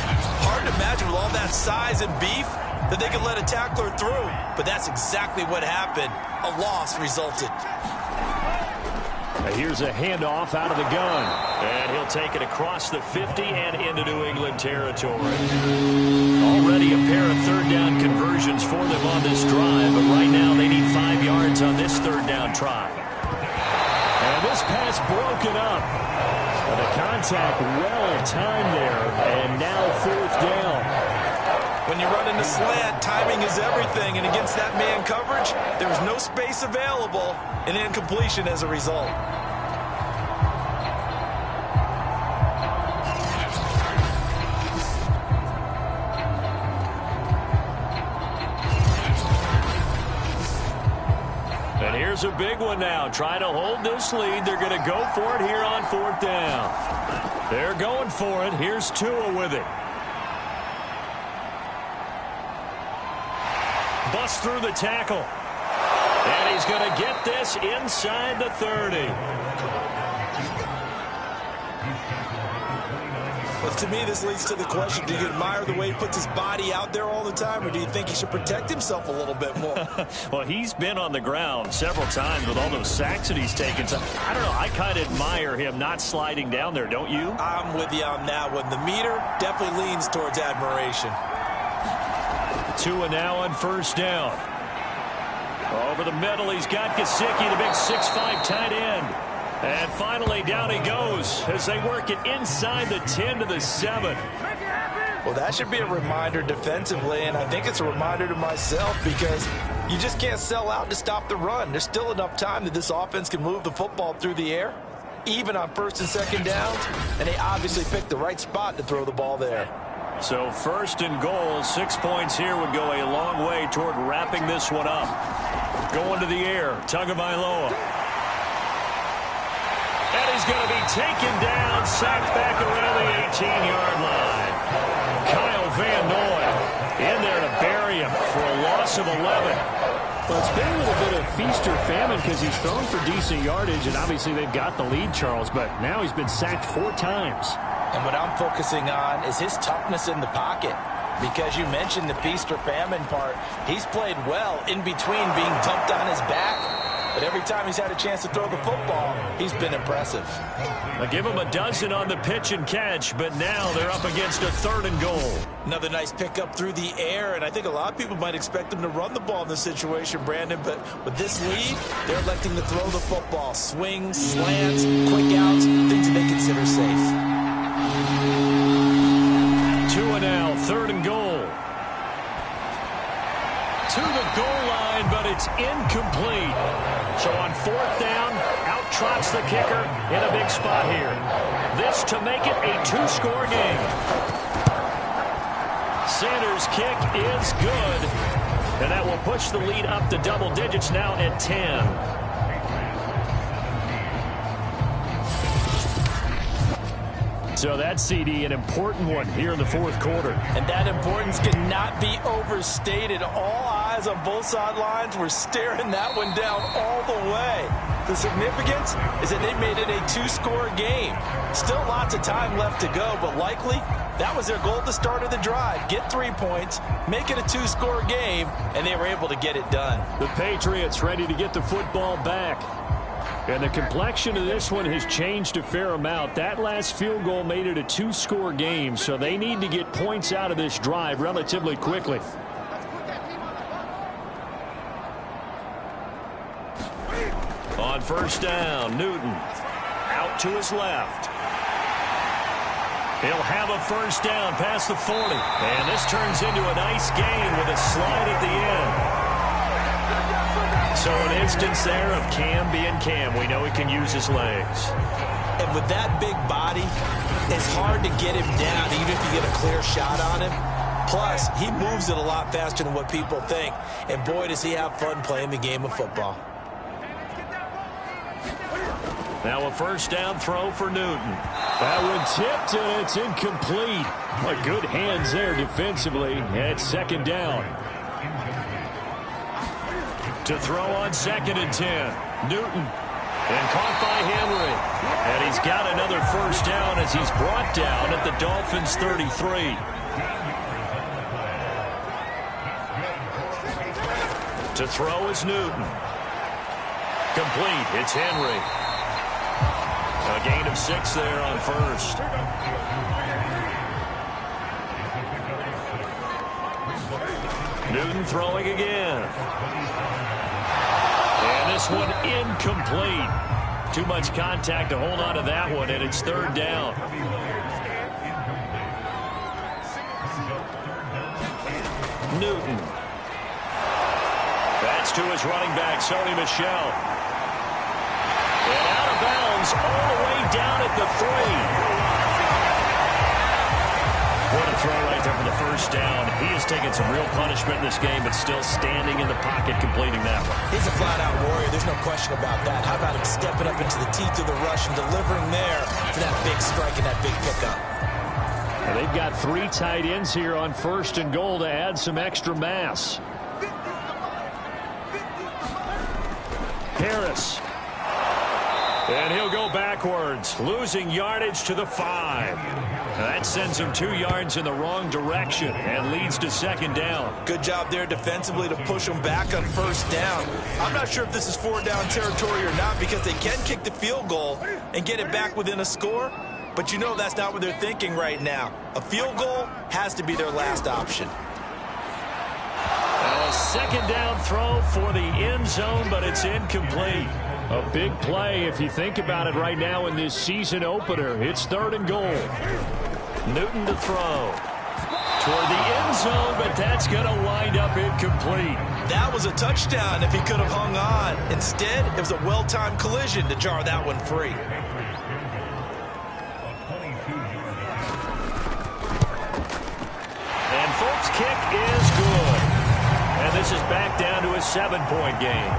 Hard to imagine with all that size and beef that they could let a tackler through. But that's exactly what happened. A loss resulted. Here's a handoff out of the gun. And he'll take it across the 50 and into New England territory. Already a pair of 3rd down conversions for them on this drive, but right now they need 5 yards on this 3rd down try. And this pass broken up. The contact well timed there, and now 4th down. When you run into slant, timing is everything, and against that man coverage, there was no space available, and incompletion as a result. Here's a big one now. Trying to hold this lead. They're going to go for it here on 4th down. They're going for it. Here's Tua with it. Busts through the tackle. And he's going to get this inside the 30. But to me, this leads to the question, do you admire the way he puts his body out there all the time, or do you think he should protect himself a little bit more? Well, he's been on the ground several times with all those sacks that he's taken. So, I don't know. I kind of admire him not sliding down there, don't you? I'm with you on that one. The meter definitely leans towards admiration. Tua now on 1st down. Over the middle, he's got Gesicki, the big 6'5" tight end. And finally, down he goes as they work it inside the 10 to the 7. Well, that should be a reminder defensively, and I think it's a reminder to myself because you just can't sell out to stop the run. There's still enough time that this offense can move the football through the air, even on 1st and 2nd downs, and they obviously picked the right spot to throw the ball there. So 1st and goal, 6 points here would go a long way toward wrapping this one up. Going to the air, Tagovailoa. And he's going to be taken down, sacked back around the 18-yard line. Kyle Van Noy in there to bury him for a loss of 11. Well, it's been a little bit of feast or famine because he's thrown for decent yardage, and obviously they've got the lead, Charles, but now he's been sacked 4 times. And what I'm focusing on is his toughness in the pocket. Because you mentioned the feast or famine part, he's played well in between being dumped on his back. But every time he's had a chance to throw the football, he's been impressive. I give him a dozen on the pitch and catch, but now they're up against a 3rd and goal. Another nice pickup through the air, and I think a lot of people might expect him to run the ball in this situation, Brandon, but with this lead, they're electing to throw the football. Swings, slants, quick outs, things that they consider safe. Tua now, 3rd and goal. To the goal line, but it's incomplete. So on 4th down, out trots the kicker in a big spot here. This to make it a 2-score game. Sanders' kick is good. And that will push the lead up to double digits now at 10. So that CD, an important one here in the 4th quarter. And that importance cannot be overstated. All eyes on both sidelines were staring that one down all the way. The significance is that they made it a 2-score game. Still lots of time left to go, but likely that was their goal at the start of the drive. Get 3 points, make it a 2-score game, and they were able to get it done. The Patriots ready to get the football back. And the complexion of this one has changed a fair amount. That last field goal made it a 2-score game, so they need to get points out of this drive relatively quickly. On 1st down, Newton out to his left. He'll have a 1st down past the 40. And this turns into a nice gain with a slide at the end. So an instance there of Cam being Cam. We know he can use his legs. And with that big body, it's hard to get him down even if you get a clear shot on him. Plus, he moves it a lot faster than what people think. And boy, does he have fun playing the game of football. Now a 1st down throw for Newton. That one tipped, and it's incomplete. Well, good hands there defensively at 2nd down. To throw on 2nd and 10. Newton. And caught by Henry. And he's got another 1st down as he's brought down at the Dolphins' 33. To throw is Newton. Complete. It's Henry. A gain of 6 there on 1st. Newton throwing again. And this one incomplete. Too much contact to hold on to that one, and it's 3rd down. Newton. That's to his running back, Sony Michel. And out of bounds all the way down at the 3. What a throw right there for the first down. He has taken some real punishment in this game, but still standing in the pocket completing that one. He's a flat-out warrior. There's no question about that. How about him stepping up into the teeth of the rush and delivering there for that big strike and that big pickup? And they've got 3 tight ends here on 1st and goal to add some extra mass. Harris. And he'll go backwards, losing yardage to the 5. That sends him 2 yards in the wrong direction and leads to 2nd down. Good job there defensively to push them back on 1st down. I'm not sure if this is 4-down territory or not because they can kick the field goal and get it back within a score. But you know that's not what they're thinking right now. A field goal has to be their last option. Now a 2nd down throw for the end zone, but it's incomplete. A big play if you think about it right now in this season opener. It's 3rd and goal. Newton to throw. Toward the end zone, but that's going to wind up incomplete. That was a touchdown if he could have hung on. Instead, it was a well-timed collision to jar that one free. And Folks' kick is good. And this is back down to a 7-point game.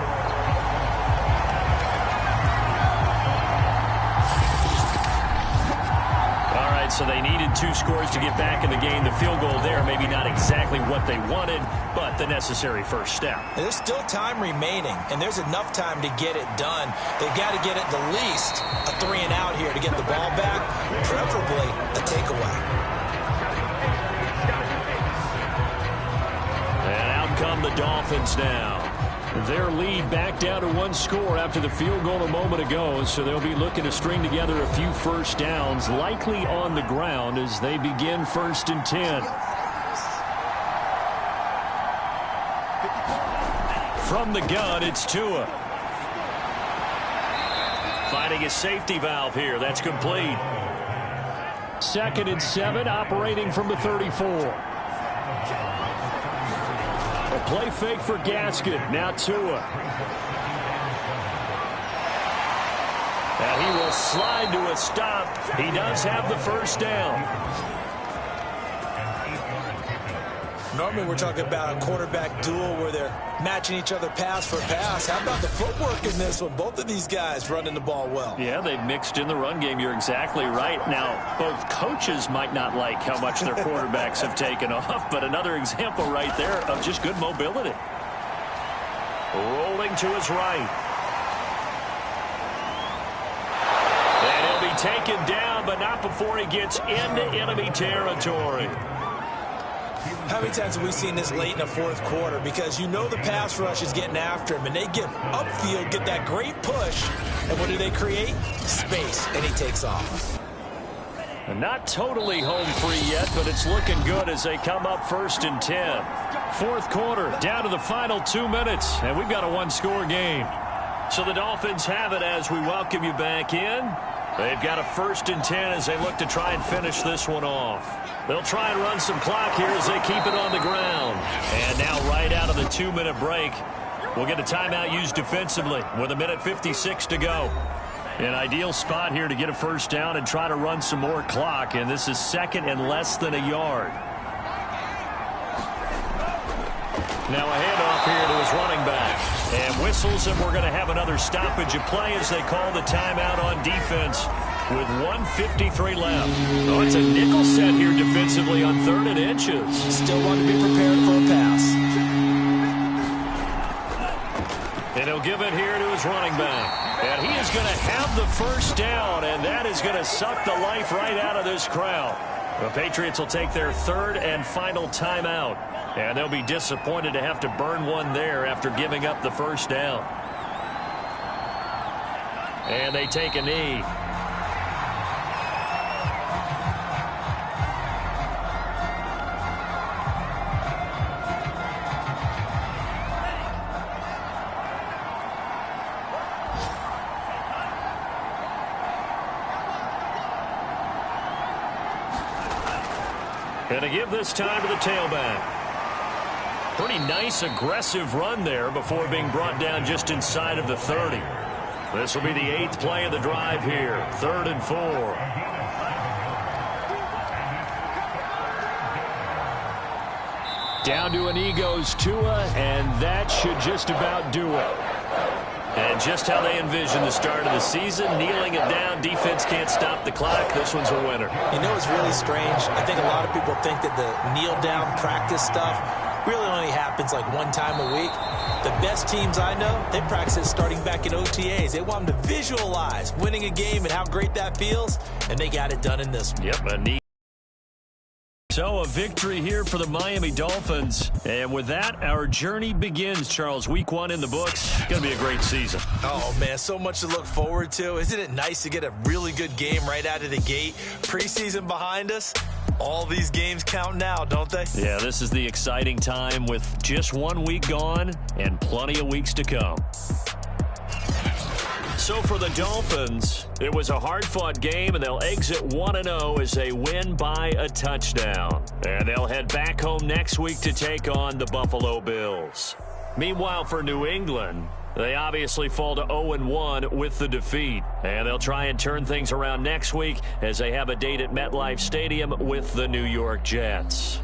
So they needed 2 scores to get back in the game. The field goal there, maybe not exactly what they wanted, but the necessary first step. There's still time remaining, and there's enough time to get it done. They've got to get at the least a 3-and-out here to get the ball back, preferably a takeaway. And out come the Dolphins now. Their lead back down to 1 score after the field goal a moment ago, so they'll be looking to string together a few first downs, likely on the ground as they begin 1st and 10. From the gun, it's Tua. Finding a safety valve here. That's complete. 2nd and 7, operating from the 34. Play fake for Gaskin. Now Tua. And he will slide to a stop. He does have the first down. Normally we're talking about a quarterback duel where they're matching each other pass for pass. How about the footwork in this one? Both of these guys running the ball well. Yeah, they've mixed in the run game. You're exactly right. Now, both coaches might not like how much their quarterbacks have taken off, but another example right there of just good mobility. Rolling to his right. And he'll be taken down, but not before he gets into enemy territory. How many times have we seen this late in the 4th quarter? Because you know the pass rush is getting after him, and they get upfield, get that great push, and what do they create? Space, and he takes off. And not totally home free yet, but it's looking good as they come up 1st and 10. 4th quarter, down to the final 2 minutes, and we've got a 1-score game. So the Dolphins have it as we welcome you back in. They've got a 1st and 10 as they look to try and finish this one off. They'll try and run some clock here as they keep it on the ground. And now right out of the 2-minute break, we'll get a timeout used defensively with 1:56 to go. An ideal spot here to get a first down and try to run some more clock. And this is 2nd and less than a yard. Now a handoff here to his running back. And whistles, and we're going to have another stoppage of play as they call the timeout on defense with 1:53 left. Oh, it's a nickel set here defensively on 3rd and inches. Still want to be prepared for a pass. And he'll give it here to his running back. And he is going to have the first down, and that is going to suck the life right out of this crowd. The Patriots will take their 3rd and final timeout. And they'll be disappointed to have to burn one there after giving up the first down. And they take a knee. Going to give this time to the tailback. Pretty nice, aggressive run there before being brought down just inside of the 30. This will be the 8th play of the drive here. 3rd and 4. Down to a knee goes Tua, and that should just about do it. And just how they envision the start of the season, kneeling it down, defense can't stop the clock. This one's a winner. You know, it's really strange. I think a lot of people think that the kneel-down practice stuff really only happens like one time a week. The best teams I know, they practice it starting back in OTAs. They want them to visualize winning a game and how great that feels, and they got it done in this one. Yep, a knee. So a victory here for the Miami Dolphins. And with that, our journey begins, Charles. Week 1 in the books. Going to be a great season. Oh, man, so much to look forward to. Isn't it nice to get a really good game right out of the gate? Preseason behind us. All these games count now, don't they? Yeah, this is the exciting time with just 1 week gone and plenty of weeks to come. So for the Dolphins, it was a hard-fought game, and they'll exit 1-0 as they win by a touchdown. And they'll head back home next week to take on the Buffalo Bills. Meanwhile, for New England, they obviously fall to 0-1 with the defeat. And they'll try and turn things around next week as they have a date at MetLife Stadium with the New York Jets.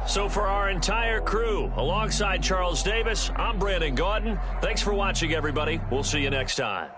So for our entire crew, alongside Charles Davis, I'm Brandon Gaudin. Thanks for watching, everybody. We'll see you next time.